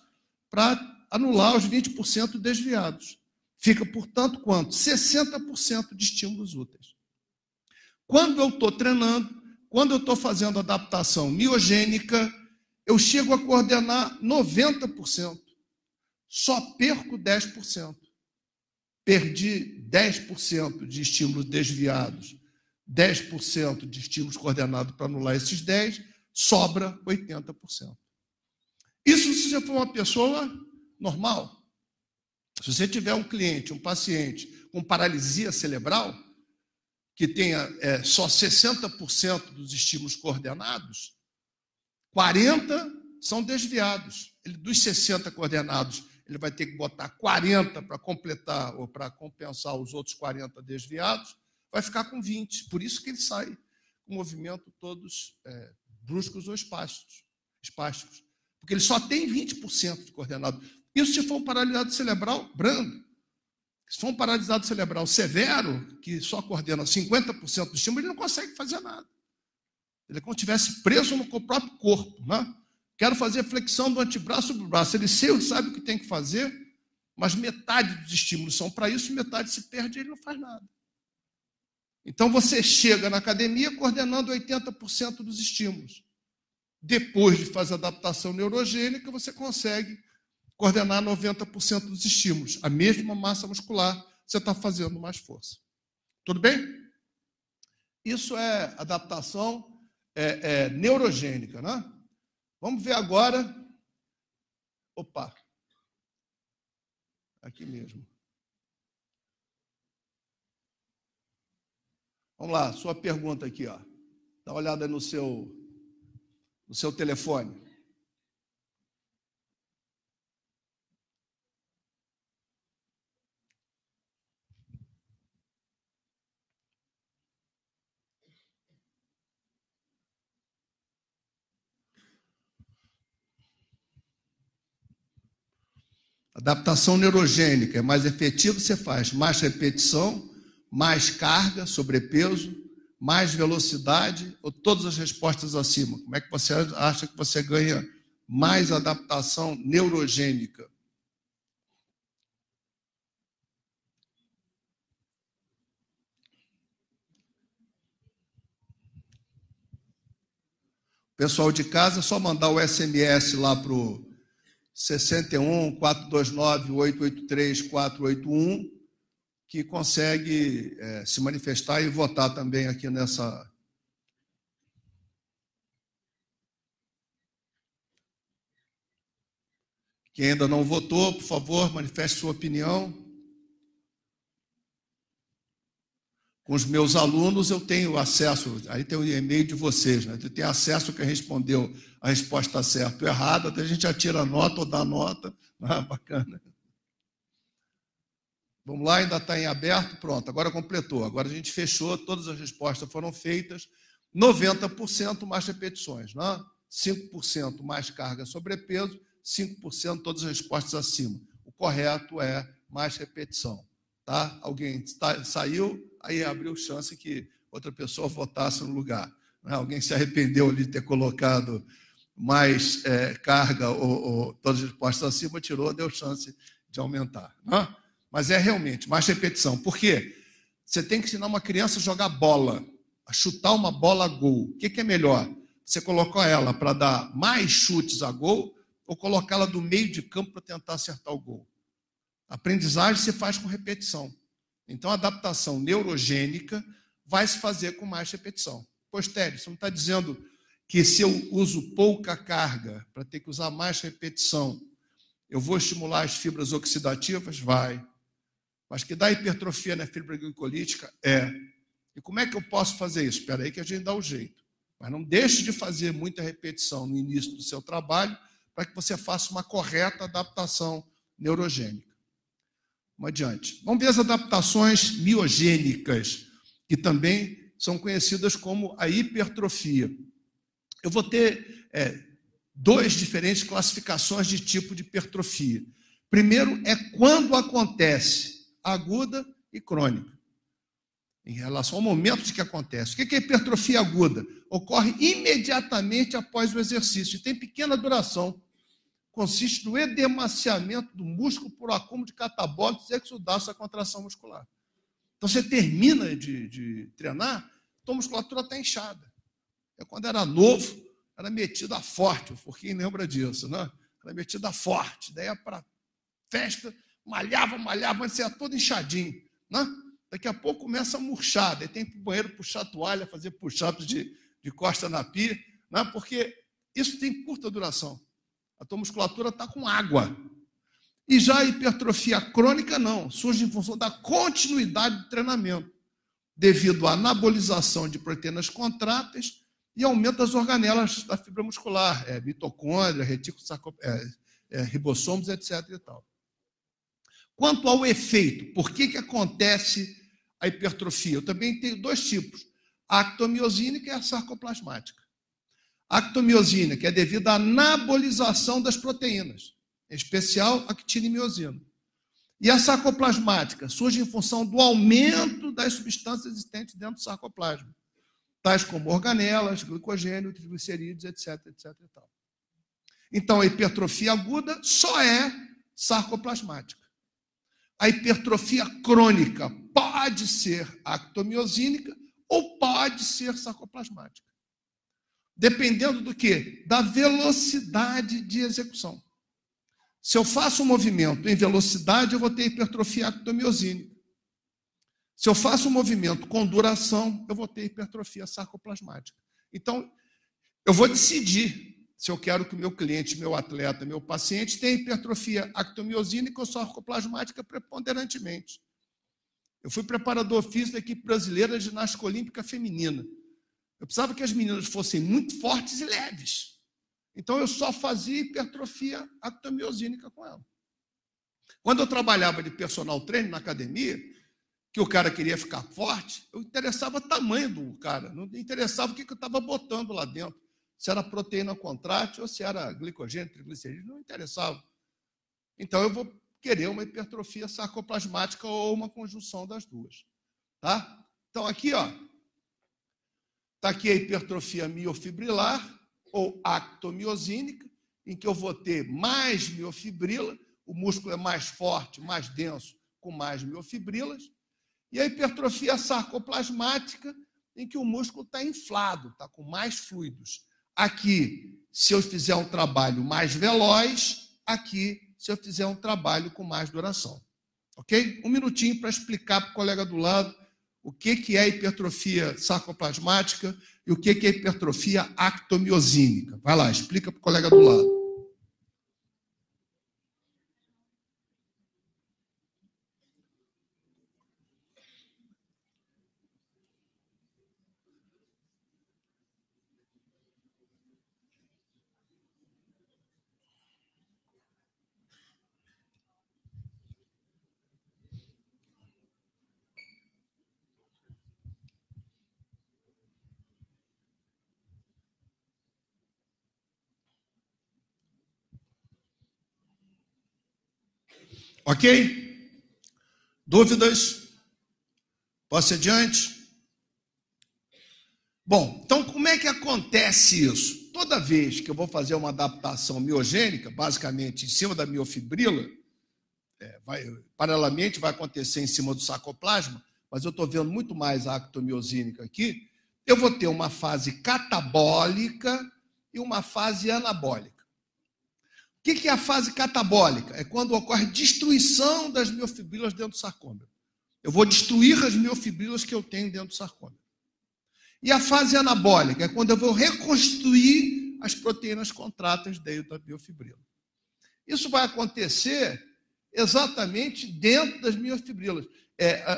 para anular os 20% desviados. Fica, portanto, quanto? 60% de estímulos úteis. Quando eu estou treinando, quando eu estou fazendo adaptação miogênica, eu chego a coordenar 90%. Só perco 10%. Perdi 10% de estímulos desviados, 10% de estímulos coordenados para anular esses 10%, sobra 80%. Isso se você for uma pessoa normal. Se você tiver um cliente, um paciente com paralisia cerebral, que tenha só 60% dos estímulos coordenados, 40% são desviados. Dos 60 coordenados, ele vai ter que botar 40 para completar ou para compensar os outros 40 desviados, vai ficar com 20. Por isso que ele sai com movimento todos bruscos ou espásticos. Porque ele só tem 20% de coordenado. Isso se for um paralisado cerebral brando. Se for um paralisado cerebral severo, que só coordena 50% do estímulo, ele não consegue fazer nada. Ele é como se estivesse preso no próprio corpo, né? Quero fazer flexão do antebraço sobre o braço. Ele sabe o que tem que fazer, mas metade dos estímulos são para isso, metade se perde e ele não faz nada. Então, você chega na academia coordenando 80% dos estímulos. Depois de fazer adaptação neurogênica, você consegue coordenar 90% dos estímulos. A mesma massa muscular, você está fazendo mais força. Tudo bem? Isso é adaptação neurogênica, né? Vamos ver agora. Opa! Aqui mesmo. Vamos lá, sua pergunta aqui, ó. Dá uma olhada no seu telefone. Adaptação neurogênica é mais efetivo, você faz mais repetição, mais carga, sobrepeso, mais velocidade ou todas as respostas acima? Como é que você acha que você ganha mais adaptação neurogênica? Pessoal de casa, é só mandar o SMS lá para o 61 429 883 481, que consegue se manifestar e votar também aqui nessa. Quem ainda não votou, por favor, manifeste sua opinião. Com os meus alunos, eu tenho acesso, aí tem o e-mail de vocês, né? Eu tenho acesso a quem respondeu a resposta certa ou errada, até a gente já tira a nota ou dá nota. Ah, bacana. Vamos lá, ainda está em aberto, pronto, agora completou. Agora a gente fechou, todas as respostas foram feitas, 90% mais repetições, né? 5% mais carga sobrepeso, 5% todas as respostas acima. O correto é mais repetição. Tá? Alguém saiu, aí abriu chance que outra pessoa votasse no lugar. Né? Alguém se arrependeu de ter colocado mais carga ou todas as respostas acima, tirou, deu chance de aumentar. Né? Mas é realmente mais repetição. Por quê? Você tem que ensinar uma criança a jogar bola, a chutar uma bola a gol. O que é melhor? Você colocar ela para dar mais chutes a gol ou colocá-la do meio de campo para tentar acertar o gol? A aprendizagem se faz com repetição. Então, a adaptação neurogênica vai se fazer com mais repetição. Pois, Télio, você não está dizendo que se eu uso pouca carga para ter que usar mais repetição, eu vou estimular as fibras oxidativas? Vai. Mas que dá hipertrofia na fibra glicolítica? É. E como é que eu posso fazer isso? Espera aí que a gente dá o jeito. Mas não deixe de fazer muita repetição no início do seu trabalho para que você faça uma correta adaptação neurogênica. Vamos adiante. Vamos ver as adaptações miogênicas, que também são conhecidas como a hipertrofia. Eu vou ter duas diferentes classificações de tipo de hipertrofia. Primeiro é quando acontece, aguda e crônica. Em relação ao momento de que acontece. O que é hipertrofia aguda? Ocorre imediatamente após o exercício e tem pequena duração. Consiste no edemaciamento do músculo por acúmulo de catabólitos exudados da contração muscular. Então, você termina de treinar, tua musculatura está inchada. Eu, quando era novo, era metida forte, o Forquinho lembra disso, né? Era metida forte, daí ia para festa, malhava, mas você ia todo inchadinho, né? Daqui a pouco começa a murchar, daí tem que ir para o banheiro puxar a toalha, fazer push-ups de costa na pia, né? Porque isso tem curta duração. A tua musculatura está com água. E já a hipertrofia crônica não, surge em função da continuidade do treinamento, devido à anabolização de proteínas contráteis e aumento das organelas da fibra muscular, mitocôndria, retículos, ribossomos, etc. E tal. Quanto ao efeito, por que acontece a hipertrofia? Eu também tenho dois tipos, a actomiosínica e a sarcoplasmática. A actomiosínica é devido à anabolização das proteínas, em especial actina e miosina. E a sarcoplasmática surge em função do aumento das substâncias existentes dentro do sarcoplasma, tais como organelas, glicogênio, triglicerídeos, etc. E tal. Então, a hipertrofia aguda só é sarcoplasmática. A hipertrofia crônica pode ser actomiosínica ou pode ser sarcoplasmática. Dependendo do quê? Da velocidade de execução. Se eu faço um movimento em velocidade, eu vou ter hipertrofia actomiosínica. Se eu faço um movimento com duração, eu vou ter hipertrofia sarcoplasmática. Então, eu vou decidir se eu quero que o meu cliente, meu atleta, meu paciente tenha hipertrofia actomiosínica ou sarcoplasmática preponderantemente. Eu fui preparador físico da equipe brasileira de ginástica olímpica feminina. Eu precisava que as meninas fossem muito fortes e leves. Então, eu só fazia hipertrofia actomiosínica com ela. Quando eu trabalhava de personal trainer na academia, que o cara queria ficar forte, eu interessava o tamanho do cara, não interessava o que eu estava botando lá dentro. Se era proteína contrátil ou se era glicogênio, triglicerídeos, não interessava. Então, eu vou querer uma hipertrofia sarcoplasmática ou uma conjunção das duas. Tá? Então, aqui, ó, está aqui a hipertrofia miofibrilar ou actomiosínica, em que eu vou ter mais miofibrila, o músculo é mais forte, mais denso, com mais miofibrilas, e a hipertrofia sarcoplasmática, em que o músculo está inflado, está com mais fluidos. Aqui, se eu fizer um trabalho mais veloz, aqui, se eu fizer um trabalho com mais duração. Ok? Um minutinho para explicar para o colega do lado o que é hipertrofia sarcoplasmática e o que é hipertrofia actomiosínica. Vai lá, explica para o colega do lado. Ok? Dúvidas? Posso ir adiante? Bom, então como é que acontece isso? Toda vez que eu vou fazer uma adaptação miogênica, basicamente em cima da miofibrila, paralelamente vai acontecer em cima do sarcoplasma, mas eu estou vendo muito mais a actomiosínica aqui, eu vou ter uma fase catabólica e uma fase anabólica. O que é a fase catabólica? É quando ocorre destruição das miofibrilas dentro do sarcômero. Eu vou destruir as miofibrilas que eu tenho dentro do sarcômero. E a fase anabólica é quando eu vou reconstruir as proteínas contráteis dentro da miofibrila. Isso vai acontecer exatamente dentro das miofibrilas.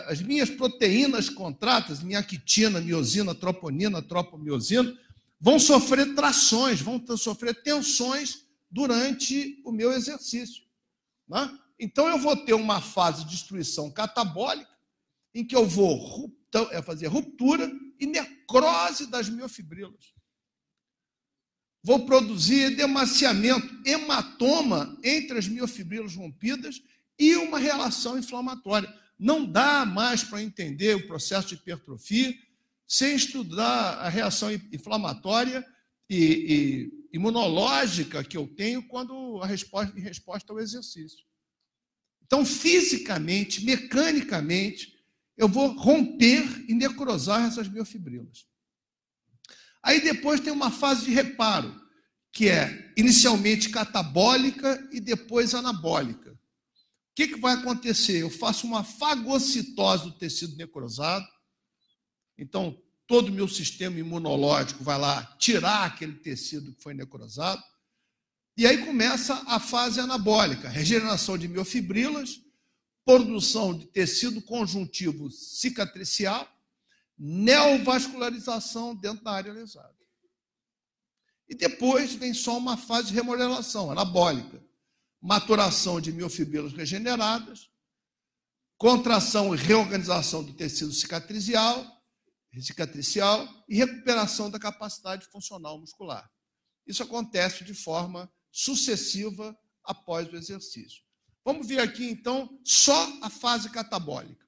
As minhas proteínas contráteis, minha actina, miosina, troponina, tropomiosina, vão sofrer trações, vão sofrer tensões durante o meu exercício. Né? Então, eu vou ter uma fase de destruição catabólica, em que eu vou fazer ruptura e necrose das miofibrilas. vou produzir edemaciamento, hematoma entre as miofibrilas rompidas e uma relação inflamatória. Não dá mais para entender o processo de hipertrofia sem estudar a reação inflamatória e imunológica que eu tenho quando em resposta ao exercício. Então, fisicamente, mecanicamente, eu vou romper e necrosar essas miofibrilas. Aí depois tem uma fase de reparo, que é inicialmente catabólica e depois anabólica. O que vai acontecer? Eu faço uma fagocitose do tecido necrosado, então todo o meu sistema imunológico vai lá tirar aquele tecido que foi necrosado, e aí começa a fase anabólica, regeneração de miofibrilas, produção de tecido conjuntivo cicatricial, neovascularização dentro da área lesada. E depois vem só uma fase de remodelação anabólica, maturação de miofibrilas regeneradas, contração e reorganização do tecido cicatricial e recuperação da capacidade funcional muscular. Isso acontece de forma sucessiva após o exercício. Vamos ver aqui, então, só a fase catabólica.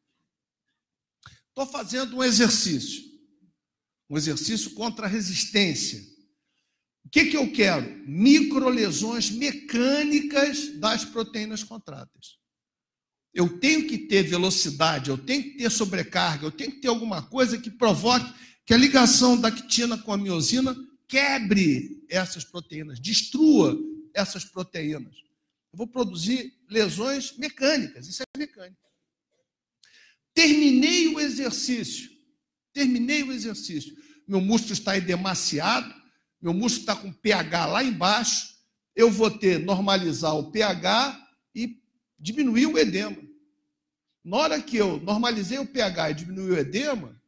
Estou fazendo um exercício contra a resistência. O que eu quero? Microlesões mecânicas das proteínas contráteis. Eu tenho que ter velocidade, eu tenho que ter sobrecarga, eu tenho que ter alguma coisa que provoque que a ligação da actina com a miosina quebre essas proteínas, destrua essas proteínas. Eu vou produzir lesões mecânicas, isso é mecânica. Terminei o exercício, meu músculo está edemaciado, meu músculo está com pH lá embaixo, eu vou normalizar o pH e diminuir o edema. Na hora que eu normalizei o pH e diminuí o edema,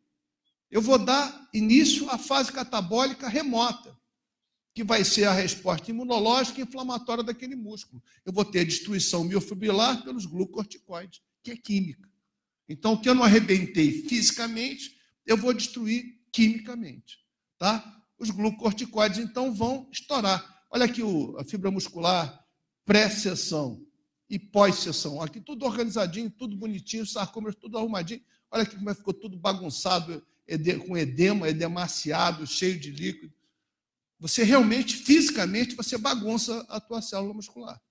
eu vou dar início à fase catabólica remota, que vai ser a resposta imunológica e inflamatória daquele músculo. Eu vou ter destruição miofibrilar pelos glucorticoides, que é química. Então, o que eu não arrebentei fisicamente, eu vou destruir quimicamente. Tá? Os glucorticoides, então, vão estourar. Olha aqui a fibra muscular pré-sessão e pós-sessão. Aqui tudo organizadinho, tudo bonitinho, os sarcômeros tudo arrumadinho. Olha aqui como ficou tudo bagunçado, com edema, edemaciado, cheio de líquido. Você realmente, fisicamente, você bagunça a tua célula muscular.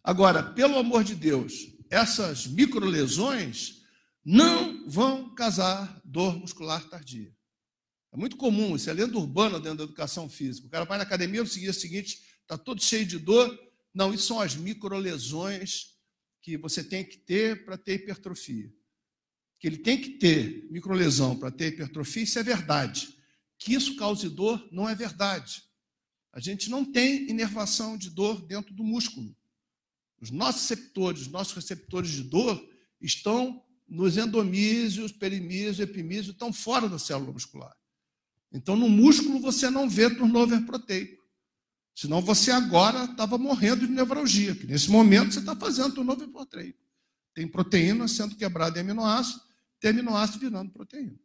Agora, pelo amor de Deus, essas microlesões não vão causar dor muscular tardia. É muito comum, isso é lenda urbana dentro da educação física. O cara vai na academia no dia seguinte, está todo cheio de dor. Não, isso são as microlesões que você tem que ter para ter hipertrofia. Que ele tem que ter microlesão para ter hipertrofia, isso é verdade. Que isso cause dor não é verdade. A gente não tem inervação de dor dentro do músculo. Os nossos receptores de dor estão nos endomísios, perimísios, epimísios, estão fora da célula muscular. Então, no músculo, você não vê turnover proteico. Senão você agora estava morrendo de nevralgia, que nesse momento você está fazendo turnover proteico. Tem proteína sendo quebrada em aminoácido, tem aminoácido virando proteína.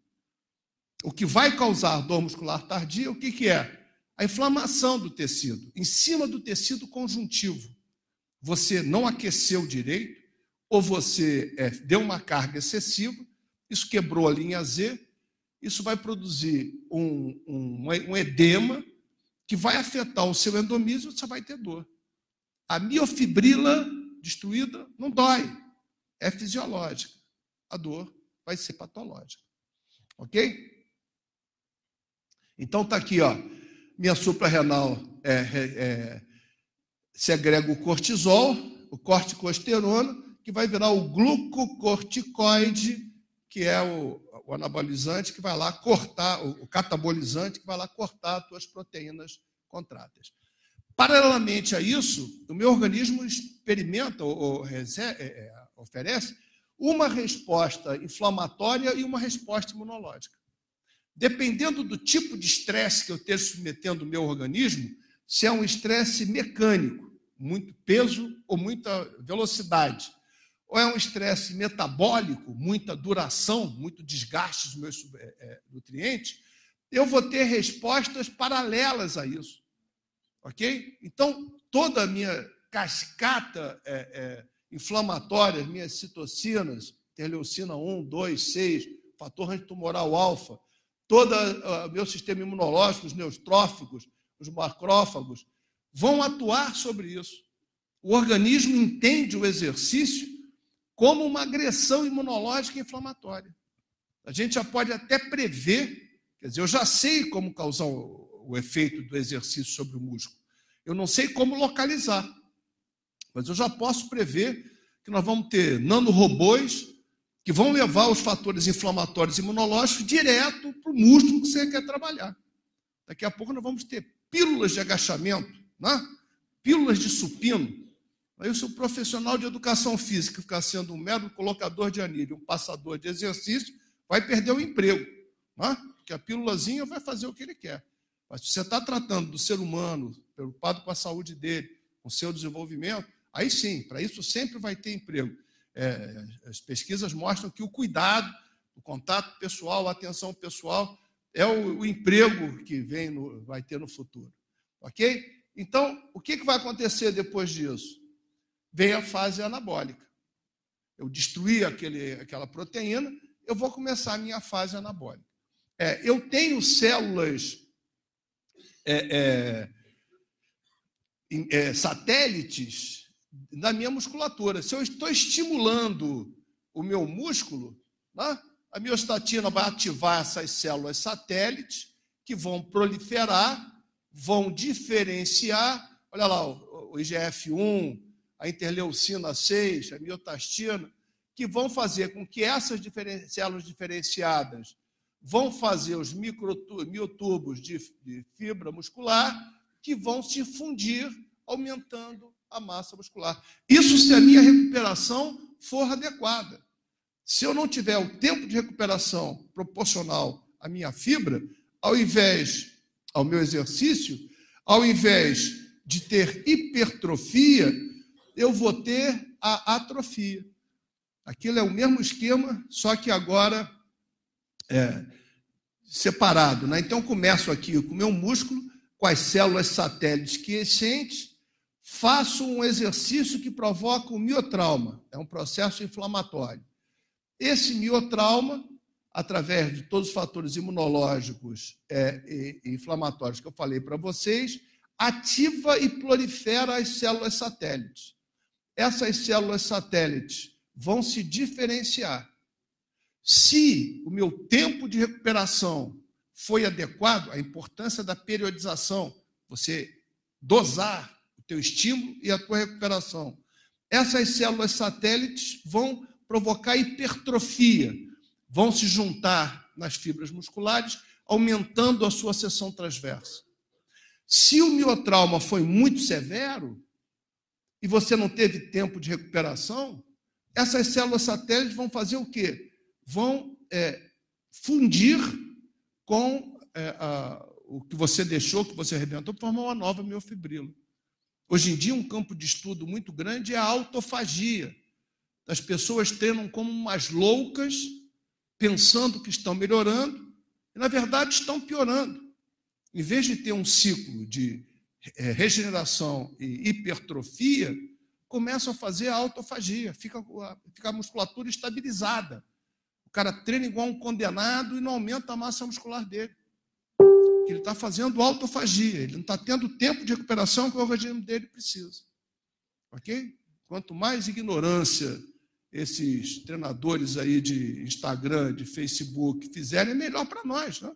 O que vai causar dor muscular tardia, o que é? A inflamação do tecido, em cima do tecido conjuntivo. Você não aqueceu direito, ou você deu uma carga excessiva, isso quebrou a linha Z, isso vai produzir um edema que vai afetar o seu endomísio, você vai ter dor. A miofibrila destruída não dói, é fisiológica. A dor vai ser patológica. Ok? Então está aqui, ó, minha suprarrenal segrega o cortisol, o corticosterona, que vai virar o glucocorticoide, que é o anabolizante que vai lá cortar, o catabolizante que vai lá cortar as tuas proteínas contráteis. Paralelamente a isso, o meu organismo experimenta ou oferece uma resposta inflamatória e uma resposta imunológica. Dependendo do tipo de estresse que eu esteja submetendo o meu organismo, se é um estresse mecânico, muito peso ou muita velocidade, ou é um estresse metabólico, muita duração, muito desgaste dos meus nutrientes, eu vou ter respostas paralelas a isso. Ok? Então, toda a minha cascata inflamatória, minhas citocinas, interleucina 1, 2, 6, fator antitumoral alfa, todo o meu sistema imunológico, os neutróficos, os macrófagos, vão atuar sobre isso. O organismo entende o exercício como uma agressão imunológica inflamatória. A gente já pode até prever, quer dizer, eu já sei como causar o efeito do exercício sobre o músculo. Eu não sei como localizar, mas eu já posso prever que nós vamos ter nanorobôs que vão levar os fatores inflamatórios e imunológicos direto para o músculo que você quer trabalhar. Daqui a pouco nós vamos ter pílulas de agachamento, né? Pílulas de supino. Aí, se o profissional de educação física ficar sendo um mero colocador de anilha, um passador de exercício, vai perder o emprego, né? Porque a pílulazinha vai fazer o que ele quer. Mas se você está tratando do ser humano, preocupado com a saúde dele, com o seu desenvolvimento, aí sim, para isso sempre vai ter emprego. As pesquisas mostram que o cuidado, o contato pessoal, a atenção pessoal é o emprego que vai ter no futuro. Ok? Então, o que vai acontecer depois disso? Vem a fase anabólica. Eu destruí aquela proteína, eu vou começar a minha fase anabólica. Eu tenho células satélites na minha musculatura. Se eu estou estimulando o meu músculo, né, a miostatina vai ativar essas células satélites que vão proliferar, vão diferenciar, olha lá, o IGF-1, a interleucina 6, a miotastina, que vão fazer com que essas células diferenciadas vão fazer os miotubos de fibra muscular que vão se fundir, aumentando a massa muscular. Isso se a minha recuperação for adequada. Se eu não tiver o tempo de recuperação proporcional à minha fibra, ao meu exercício, ao invés de ter hipertrofia, eu vou ter a atrofia. Aquilo é o mesmo esquema, só que agora separado, né? Então, eu começo aqui com o meu músculo, com as células satélites quiescentes, faço um exercício que provoca o miotrauma, é um processo inflamatório. Esse miotrauma, através de todos os fatores imunológicos e inflamatórios que eu falei para vocês, ativa e prolifera as células satélites. Essas células satélites vão se diferenciar. Se o meu tempo de recuperação foi adequado, a importância da periodização, você dosar o teu estímulo e a tua recuperação, essas células satélites vão provocar hipertrofia, vão se juntar nas fibras musculares, aumentando a sua seção transversa. Se o miotrauma foi muito severo e você não teve tempo de recuperação, essas células satélites vão fazer o quê? Vão fundir com o que você deixou, que você arrebentou, para formar uma nova miofibrila. Hoje em dia, um campo de estudo muito grande é a autofagia. As pessoas treinam como umas loucas, pensando que estão melhorando, e, na verdade, estão piorando. Em vez de ter um ciclo de regeneração e hipertrofia, começam a fazer a autofagia, fica a musculatura estabilizada. O cara treina igual um condenado e não aumenta a massa muscular dele. Ele está fazendo autofagia, ele não está tendo o tempo de recuperação que o organismo dele precisa. Ok? Quanto mais ignorância esses treinadores aí de Instagram, de Facebook fizerem, é melhor para nós, né?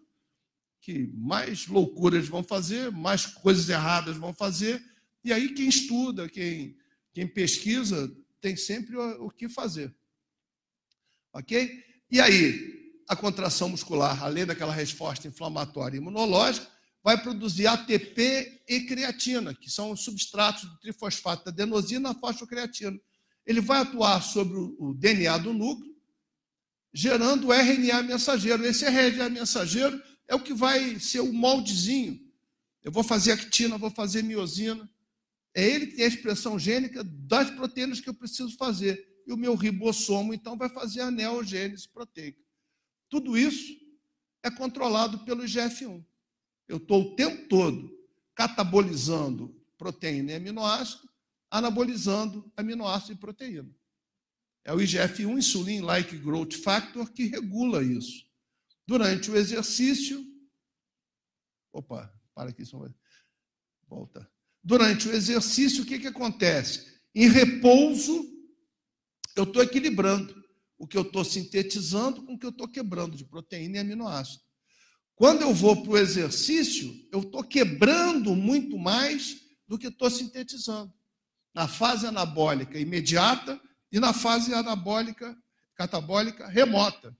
Que mais loucuras vão fazer, mais coisas erradas vão fazer, e aí quem estuda, quem pesquisa, tem sempre o que fazer. Ok? E aí, a contração muscular, além daquela resposta inflamatória e imunológica, vai produzir ATP e creatina, que são os substratos do trifosfato da adenosina e fosfocreatina. Ele vai atuar sobre o DNA do núcleo, gerando o RNA mensageiro. Esse RNA mensageiro é o que vai ser o moldezinho. Eu vou fazer actina, vou fazer miosina. É ele que tem a expressão gênica das proteínas que eu preciso fazer. E o meu ribossomo, então, vai fazer a neogênese proteica. Tudo isso é controlado pelo IGF-1. Eu estou o tempo todo catabolizando proteína e aminoácido, anabolizando aminoácido e proteína. É o IGF-1, Insulin-like Growth Factor, que regula isso. Durante o exercício... Opa, para aqui, só volta. Durante o exercício, o que acontece? Em repouso, eu estou equilibrando o que eu estou sintetizando com o que eu estou quebrando de proteína e aminoácido. Quando eu vou para o exercício, eu estou quebrando muito mais do que estou sintetizando. Na fase anabólica imediata e na fase anabólica, catabólica remota.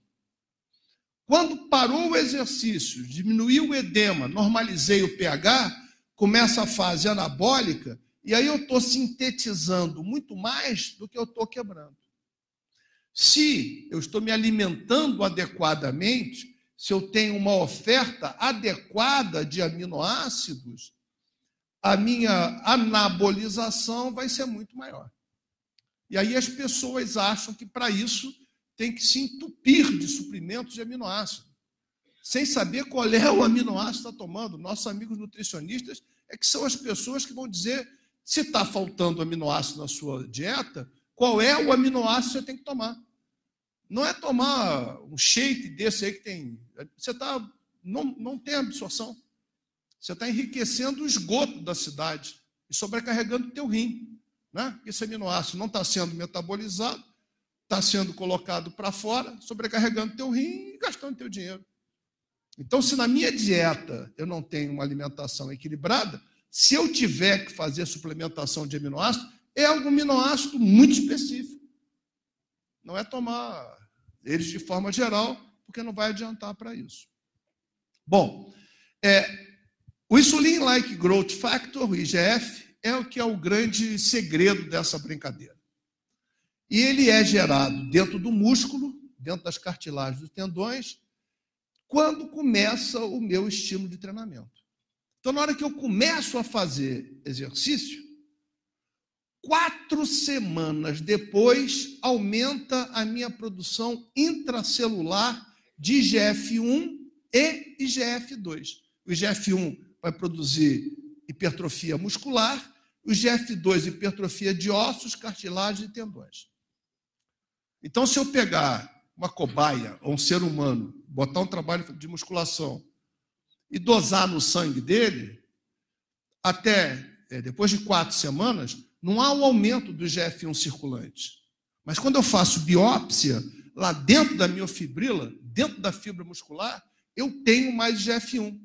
Quando parou o exercício, diminuiu o edema, normalizei o pH, começa a fase anabólica, e aí eu estou sintetizando muito mais do que eu estou quebrando. Se eu estou me alimentando adequadamente, se eu tenho uma oferta adequada de aminoácidos, a minha anabolização vai ser muito maior. E aí as pessoas acham que para isso tem que se entupir de suprimentos de aminoácidos, sem saber qual é o aminoácido que está tomando. Nossos amigos nutricionistas é que são as pessoas que vão dizer se está faltando aminoácido na sua dieta, qual é o aminoácido que você tem que tomar. Não é tomar um shake desse aí que tem... Você não tem absorção. Você está enriquecendo o esgoto da cidade e sobrecarregando o teu rim. Né? Esse aminoácido não está sendo metabolizado, está sendo colocado para fora, sobrecarregando o teu rim e gastando o teu dinheiro. Então, se na minha dieta eu não tenho uma alimentação equilibrada, se eu tiver que fazer suplementação de aminoácido, é algum aminoácido muito específico. Não é tomar eles de forma geral, porque não vai adiantar para isso. Bom, o Insulin-like Growth Factor, o IGF, é o que é o grande segredo dessa brincadeira. E ele é gerado dentro do músculo, dentro das cartilagens dos tendões, quando começa o meu estímulo de treinamento. Então, na hora que eu começo a fazer exercício, 4 semanas depois, aumenta a minha produção intracelular de IGF-1 e IGF-2. O IGF-1 vai produzir hipertrofia muscular, o IGF-2 hipertrofia de ossos, cartilagens e tendões. Então, se eu pegar uma cobaia ou um ser humano, botar um trabalho de musculação e dosar no sangue dele, até depois de 4 semanas, não há um aumento do IGF-1 circulante. Mas quando eu faço biópsia, lá dentro da miofibrila, dentro da fibra muscular, eu tenho mais IGF-1.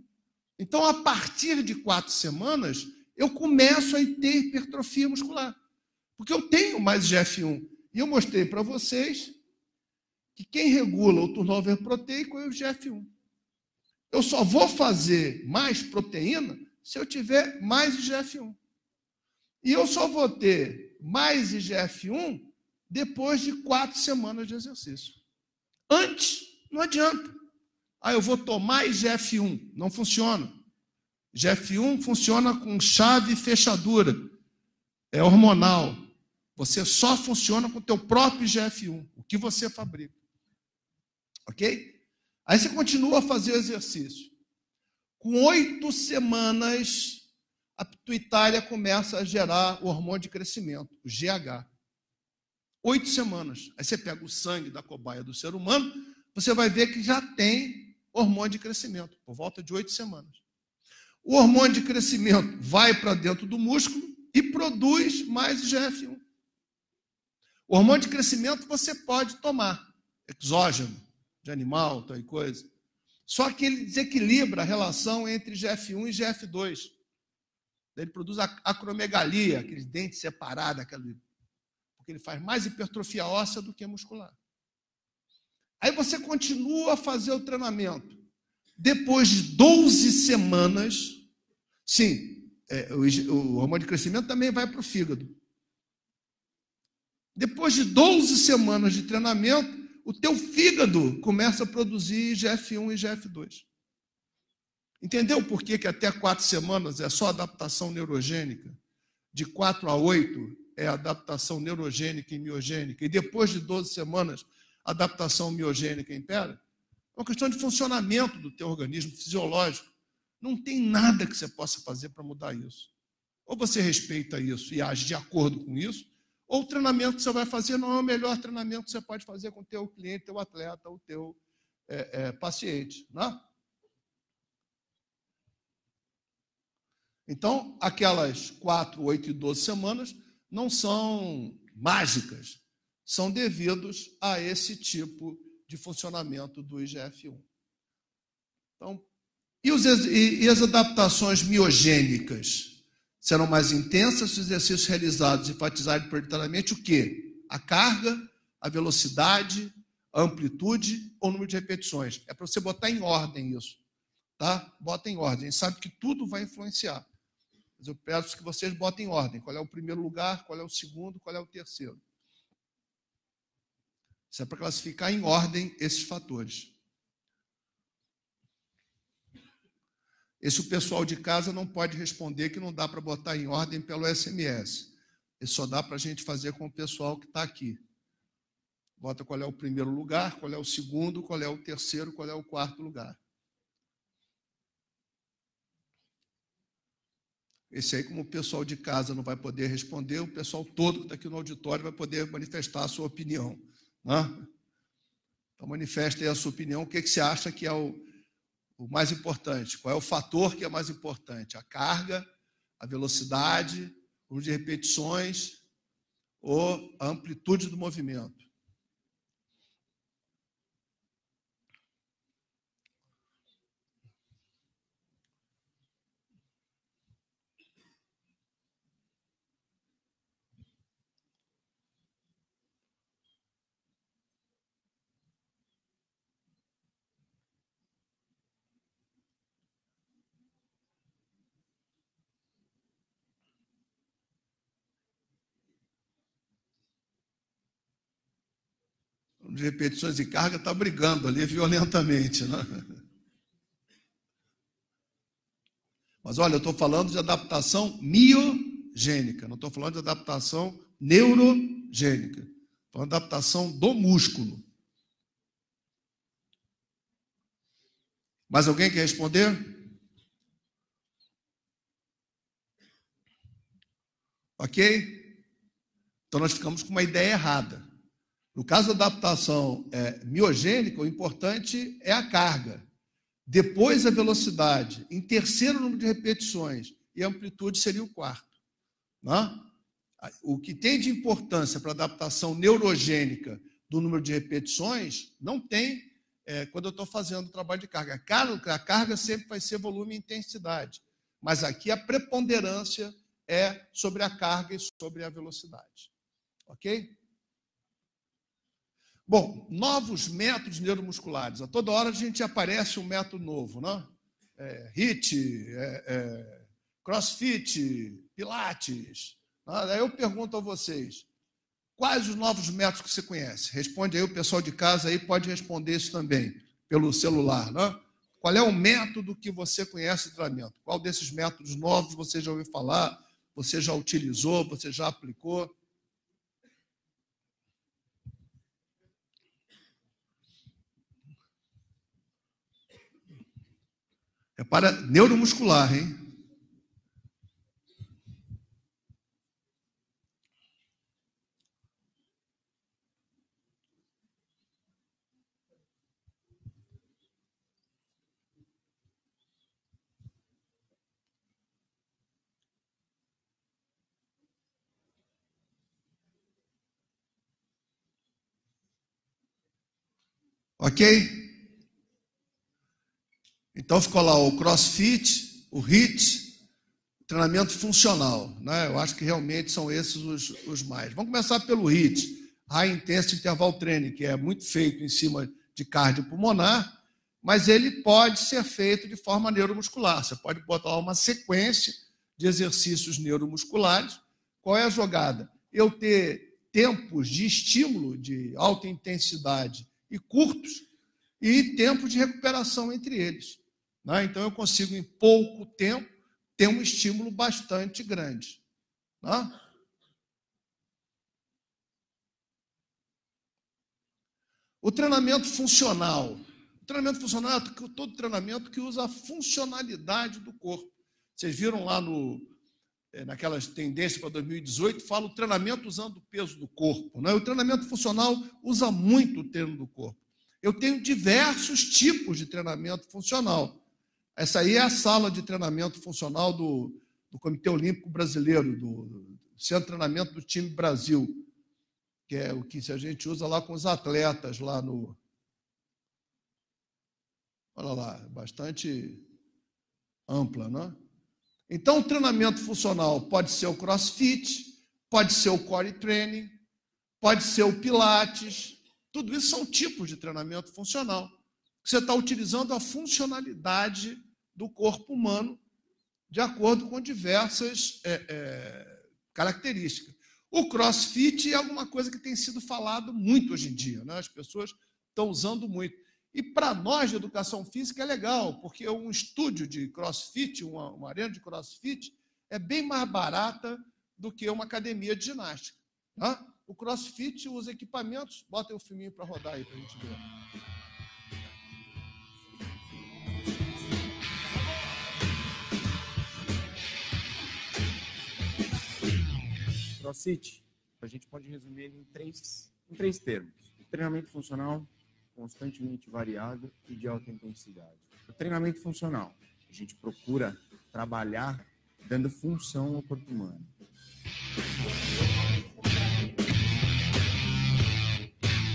Então, a partir de 4 semanas, eu começo a ter hipertrofia muscular. Porque eu tenho mais IGF-1. E eu mostrei para vocês que quem regula o turnover proteico é o IGF-1. Eu só vou fazer mais proteína se eu tiver mais IGF-1. E eu só vou ter mais IGF-1 depois de 4 semanas de exercício. Antes, não adianta. Eu vou tomar IGF-1. Não funciona. IGF-1 funciona com chave e fechadura. É hormonal. Você só funciona com o teu próprio IGF-1, o que você fabrica. Ok? Aí você continua a fazer o exercício. Com 8 semanas, a pituitária começa a gerar o hormônio de crescimento, o GH. 8 semanas. Aí você pega o sangue da cobaia do ser humano, você vai ver que já tem hormônio de crescimento, por volta de 8 semanas. O hormônio de crescimento vai para dentro do músculo e produz mais IGF-1. O hormônio de crescimento você pode tomar, exógeno, de animal, tal e coisa. Só que ele desequilibra a relação entre IGF-1 e IGF-2. Ele produz a acromegalia, aqueles dentes separados, porque ele faz mais hipertrofia óssea do que muscular. Aí você continua a fazer o treinamento. Depois de 12 semanas, sim, o hormônio de crescimento também vai para o fígado. Depois de 12 semanas de treinamento, o teu fígado começa a produzir IGF-1 e IGF-2. Entendeu por que até 4 semanas é só adaptação neurogênica? De 4 a 8 é adaptação neurogênica e miogênica. E depois de 12 semanas, adaptação miogênica impera? É uma questão de funcionamento do teu organismo fisiológico. Não tem nada que você possa fazer para mudar isso. Ou você respeita isso e age de acordo com isso, ou o treinamento que você vai fazer não é o melhor treinamento que você pode fazer com o teu cliente, teu atleta, o teu paciente. Né? Então, aquelas 4, 8 e 12 semanas não são mágicas, são devidos a esse tipo de funcionamento do IGF-1. Então, e as adaptações miogênicas? Serão mais intensas se os exercícios realizados enfatizarem prioritariamente o quê? A carga, a velocidade, a amplitude ou o número de repetições. É para você botar em ordem isso. Tá? Bota em ordem. A gente sabe que tudo vai influenciar. Mas eu peço que vocês botem em ordem. Qual é o primeiro lugar, qual é o segundo, qual é o terceiro. Isso é para classificar em ordem esses fatores. Esse o pessoal de casa não pode responder que não dá para botar em ordem pelo SMS. Isso só dá para a gente fazer com o pessoal que está aqui. Bota qual é o primeiro lugar, qual é o segundo, qual é o terceiro, qual é o quarto lugar. Esse aí, como o pessoal de casa não vai poder responder, o pessoal todo que está aqui no auditório vai poder manifestar a sua opinião. Né? Então, manifeste aí a sua opinião. O que você acha que é o mais importante? Qual é o fator que é mais importante? A carga, a velocidade, o número de repetições ou a amplitude do movimento? De repetições e carga está brigando ali violentamente. Né? Mas olha, eu estou falando de adaptação miogênica, não estou falando de adaptação neurogênica. Estou falando de adaptação do músculo. Mais alguém quer responder? Ok? Então nós ficamos com uma ideia errada. No caso da adaptação miogênica, o importante é a carga. Depois a velocidade. Em terceiro, o número de repetições. E a amplitude seria o quarto. Né? O que tem de importância para a adaptação neurogênica do número de repetições, não tem quando eu estou fazendo o trabalho de carga. A carga sempre vai ser volume e intensidade. Mas aqui a preponderância é sobre a carga e sobre a velocidade. Ok? Bom, novos métodos neuromusculares. A toda hora a gente aparece um método novo, né? HIIT, CrossFit, Pilates. Aí eu pergunto a vocês, quais os novos métodos que você conhece? Responde aí, o pessoal de casa aí pode responder isso também, pelo celular, né? Qual é o método que você conhece de treinamento? Qual desses métodos novos você já ouviu falar? Você já utilizou? Você já aplicou? É para neuromuscular, hein? Ok? Então ficou lá o CrossFit, o HIIT, treinamento funcional. Né? Eu acho que realmente são esses os mais. Vamos começar pelo HIIT, High Intensity Interval Training, que é muito feito em cima de cardiopulmonar, mas ele pode ser feito de forma neuromuscular. Você pode botar lá uma sequência de exercícios neuromusculares. Qual é a jogada? Eu ter tempos de estímulo de alta intensidade e curtos e tempo de recuperação entre eles. Né? Então, eu consigo, em pouco tempo, ter um estímulo bastante grande. Né? O treinamento funcional. O treinamento funcional é todo treinamento que usa a funcionalidade do corpo. Vocês viram lá naquelas tendências para 2018, fala o treinamento usando o peso do corpo. Né? O treinamento funcional usa muito o treino do corpo. Eu tenho diversos tipos de treinamento funcional. Essa aí é a sala de treinamento funcional do Comitê Olímpico Brasileiro, do Centro de Treinamento do Time Brasil, que é o que a gente usa lá com os atletas, lá no... Olha lá, bastante ampla, né? Então, o treinamento funcional pode ser o CrossFit, pode ser o Core Training, pode ser o Pilates. Tudo isso são tipos de treinamento funcional. Você está utilizando a funcionalidade do corpo humano de acordo com diversas características. O CrossFit é alguma coisa que tem sido falado muito hoje em dia, né? As pessoas estão usando muito. E para nós de educação física é legal, porque um estúdio de CrossFit, uma arena de CrossFit, é bem mais barata do que uma academia de ginástica. Tá? O CrossFit usa equipamentos, bota o filminho para rodar aí para a gente ver. CrossFit, a gente pode resumir ele em três termos. O treinamento funcional, constantemente variado e de alta intensidade. O treinamento funcional, a gente procura trabalhar dando função ao corpo humano.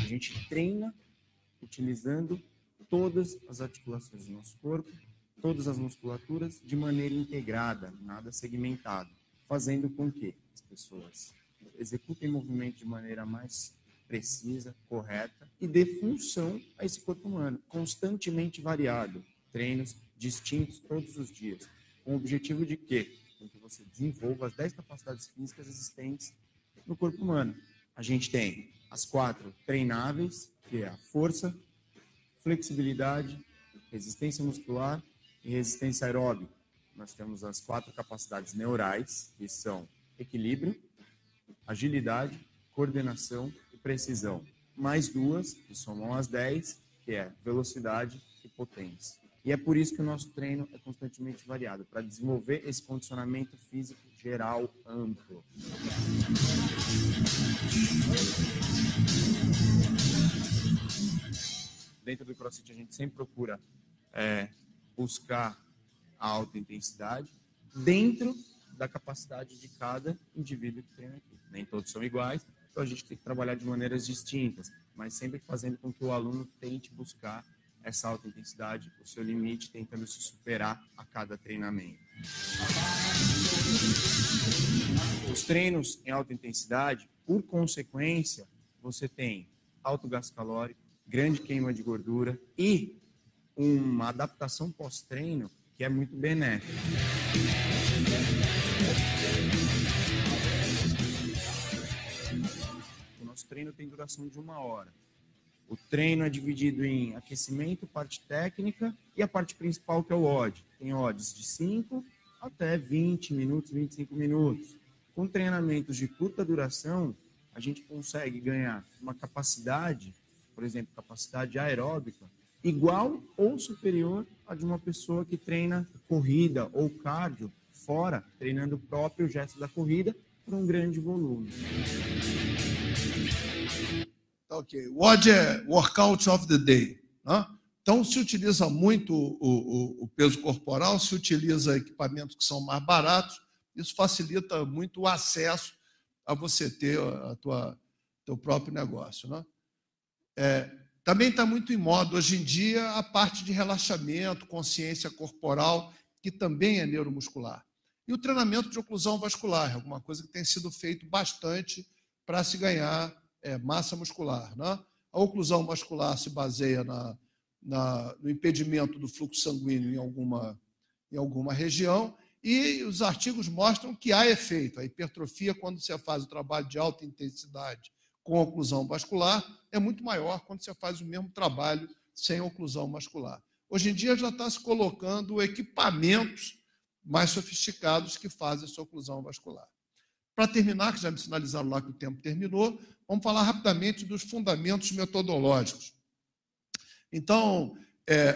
A gente treina utilizando todas as articulações do nosso corpo, todas as musculaturas de maneira integrada, nada segmentado, fazendo com que as pessoas executem movimento de maneira mais precisa, correta e dê função a esse corpo humano, constantemente variado, treinos distintos todos os dias, com o objetivo de quê? Com que você desenvolva as 10 capacidades físicas existentes no corpo humano. A gente tem as 4 treináveis, que é a força, flexibilidade, resistência muscular e resistência aeróbica. Nós temos as 4 capacidades neurais, que são equilíbrio, agilidade, coordenação e precisão. Mais 2, que somam as 10, que é velocidade e potência. E é por isso que o nosso treino é constantemente variado, para desenvolver esse condicionamento físico geral amplo. Dentro do CrossFit, a gente sempre procura buscar a alta intensidade dentro da capacidade de cada indivíduo que treina aqui. Nem todos são iguais, então a gente tem que trabalhar de maneiras distintas, mas sempre fazendo com que o aluno tente buscar essa alta intensidade, o seu limite, tentando se superar a cada treinamento. Os treinos em alta intensidade, por consequência, você tem alto gasto calórico, grande queima de gordura e uma adaptação pós-treino que é muito benéfica. O nosso treino tem duração de 1 hora. O treino é dividido em aquecimento, parte técnica e a parte principal, que é o OD. Tem ODs de 5 até 20 minutos, 25 minutos. Com treinamentos de curta duração, a gente consegue ganhar uma capacidade, por exemplo, capacidade aeróbica, igual ou superior à de uma pessoa que treina corrida ou cardio fora, treinando o próprio gesto da corrida por um grande volume. Ok, o WOD é Workout of the Day. Né? Então, se utiliza muito o peso corporal, se utiliza equipamentos que são mais baratos, isso facilita muito o acesso a você ter teu próprio negócio. Né? Também está muito em moda, hoje em dia, a parte de relaxamento, consciência corporal, que também é neuromuscular. E o treinamento de oclusão vascular, alguma coisa que tem sido feito bastante para se ganhar massa muscular. Né? A oclusão vascular se baseia no impedimento do fluxo sanguíneo em alguma região, e os artigos mostram que há efeito. A hipertrofia, quando você faz o trabalho de alta intensidade com oclusão vascular, é muito maior quando você faz o mesmo trabalho sem oclusão vascular. Hoje em dia já está se colocando equipamentos mais sofisticados que fazem essa oclusão vascular. Para terminar, que já me sinalizaram lá que o tempo terminou, vamos falar rapidamente dos fundamentos metodológicos. Então,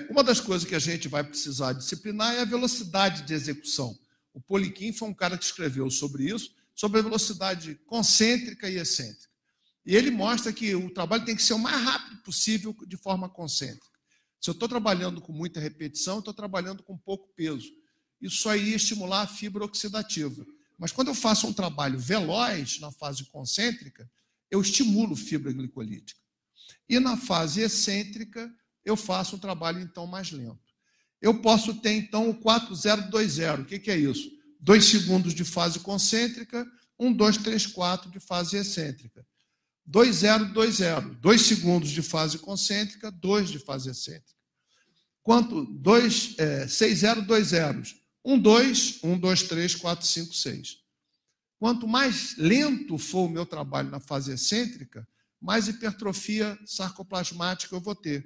Uma das coisas que a gente vai precisar disciplinar é a velocidade de execução. O Poliquin foi um cara que escreveu sobre isso, sobre a velocidade concêntrica e excêntrica. E ele mostra que o trabalho tem que ser o mais rápido possível de forma concêntrica. Se eu estou trabalhando com muita repetição, eu estou trabalhando com pouco peso. Isso aí ia estimular a fibra oxidativa. Mas quando eu faço um trabalho veloz na fase concêntrica, eu estimulo fibra glicolítica. E na fase excêntrica, eu faço um trabalho, então, mais lento. Eu posso ter, então, o 4020. O que é isso? 2 segundos de fase concêntrica, 1, 2, 3, 4 de fase excêntrica. 2020. 2 segundos de fase concêntrica, 2 de fase excêntrica. 6020. 1, 2, 1, 2, 3, 4, 5, 6. Quanto mais lento for o meu trabalho na fase excêntrica, mais hipertrofia sarcoplasmática eu vou ter.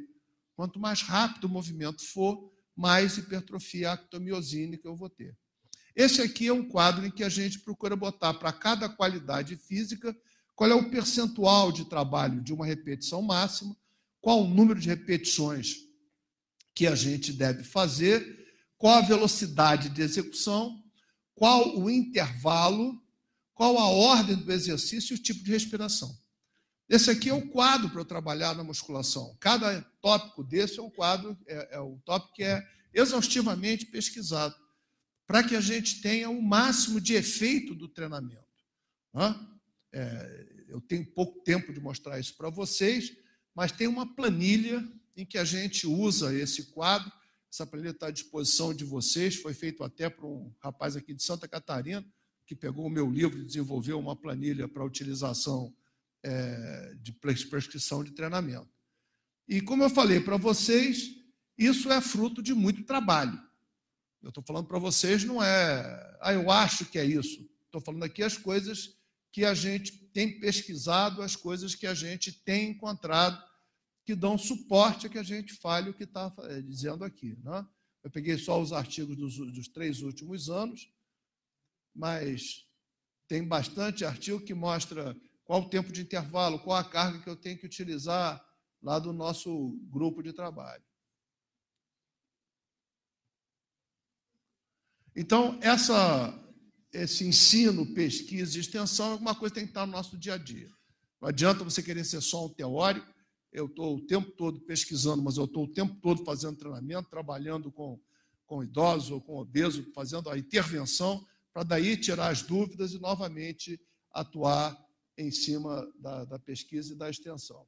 Quanto mais rápido o movimento for, mais hipertrofia actomiosínica eu vou ter. Esse aqui é um quadro em que a gente procura botar para cada qualidade física qual é o percentual de trabalho de uma repetição máxima, qual o número de repetições que a gente deve fazer, qual a velocidade de execução, qual o intervalo, qual a ordem do exercício e o tipo de respiração. Esse aqui é o quadro para eu trabalhar na musculação. Cada tópico desse é um quadro, é um tópico que é exaustivamente pesquisado, para que a gente tenha o máximo de efeito do treinamento. Eu tenho pouco tempo de mostrar isso para vocês, mas tem uma planilha em que a gente usa esse quadro. Essa planilha está à disposição de vocês, foi feito até por um rapaz aqui de Santa Catarina, que pegou o meu livro e desenvolveu uma planilha para utilização de prescrição de treinamento. E, como eu falei para vocês, isso é fruto de muito trabalho. Eu estou falando para vocês, não é, eu acho que é isso. Estou falando aqui as coisas que a gente tem pesquisado, as coisas que a gente tem encontrado, que dão suporte a que a gente fale o que está dizendo aqui. Né? Eu peguei só os artigos dos 3 últimos anos, mas tem bastante artigo que mostra qual o tempo de intervalo, qual a carga que eu tenho que utilizar lá do nosso grupo de trabalho. Então, esse ensino, pesquisa e extensão é uma coisa que tem que estar no nosso dia a dia. Não adianta você querer ser só um teórico. Eu estou o tempo todo pesquisando, mas eu estou o tempo todo fazendo treinamento, trabalhando com idosos ou com obesos, fazendo a intervenção, para daí tirar as dúvidas e, novamente, atuar em cima da pesquisa e da extensão.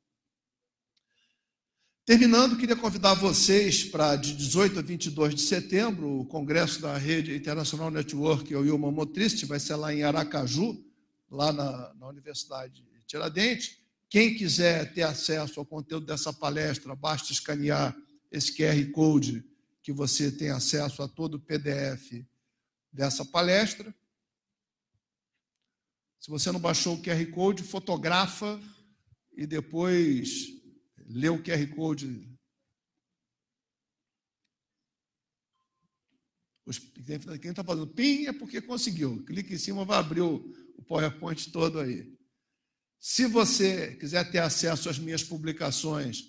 Terminando, queria convidar vocês para, de 18 a 22 de setembro, o congresso da Rede International Network Human Motricity, vai ser lá em Aracaju, lá na Universidade de Tiradentes. Quem quiser ter acesso ao conteúdo dessa palestra, basta escanear esse QR Code, que você tem acesso a todo o PDF dessa palestra. Se você não baixou o QR Code, fotografa e depois lê o QR Code. Quem está fazendo PIN é porque conseguiu. Clique em cima, vai abrir o PowerPoint todo aí. Se você quiser ter acesso às minhas publicações,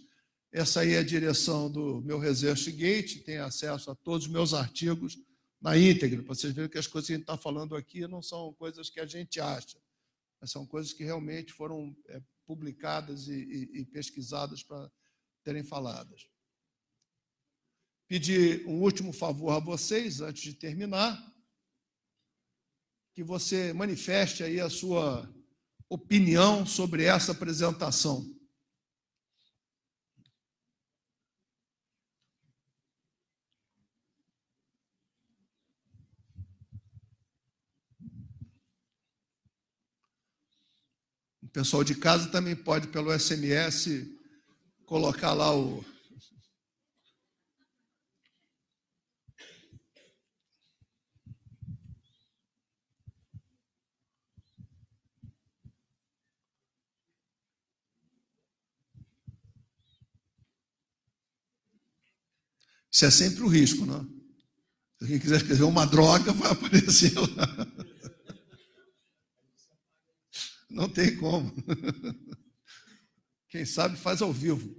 essa aí é a direção do meu ResearchGate, tem acesso a todos os meus artigos na íntegra, para vocês verem que as coisas que a gente está falando aqui não são coisas que a gente acha, mas são coisas que realmente foram publicadas e pesquisadas para terem faladas. Pedir um último favor a vocês, antes de terminar, que você manifeste aí a sua opinião sobre essa apresentação. O pessoal de casa também pode, pelo SMS, colocar lá o... Isso é sempre o risco, não? Se quem quiser escrever uma droga, vai aparecer lá. Não tem como. Quem sabe faz ao vivo.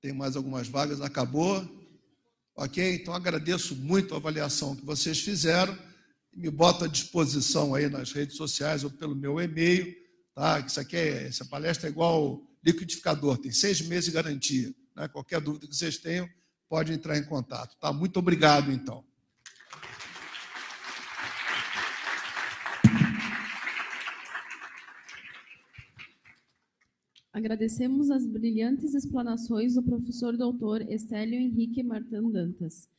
Tem mais algumas vagas, acabou? Ok? Então, agradeço muito a avaliação que vocês fizeram. Me boto à disposição aí nas redes sociais ou pelo meu e-mail, tá? Essa palestra é igual liquidificador, tem 6 meses de garantia, né? Qualquer dúvida que vocês tenham, pode entrar em contato, tá? Muito obrigado, então. Agradecemos as brilhantes explanações do professor doutor Estélio Henrique Martã Dantas.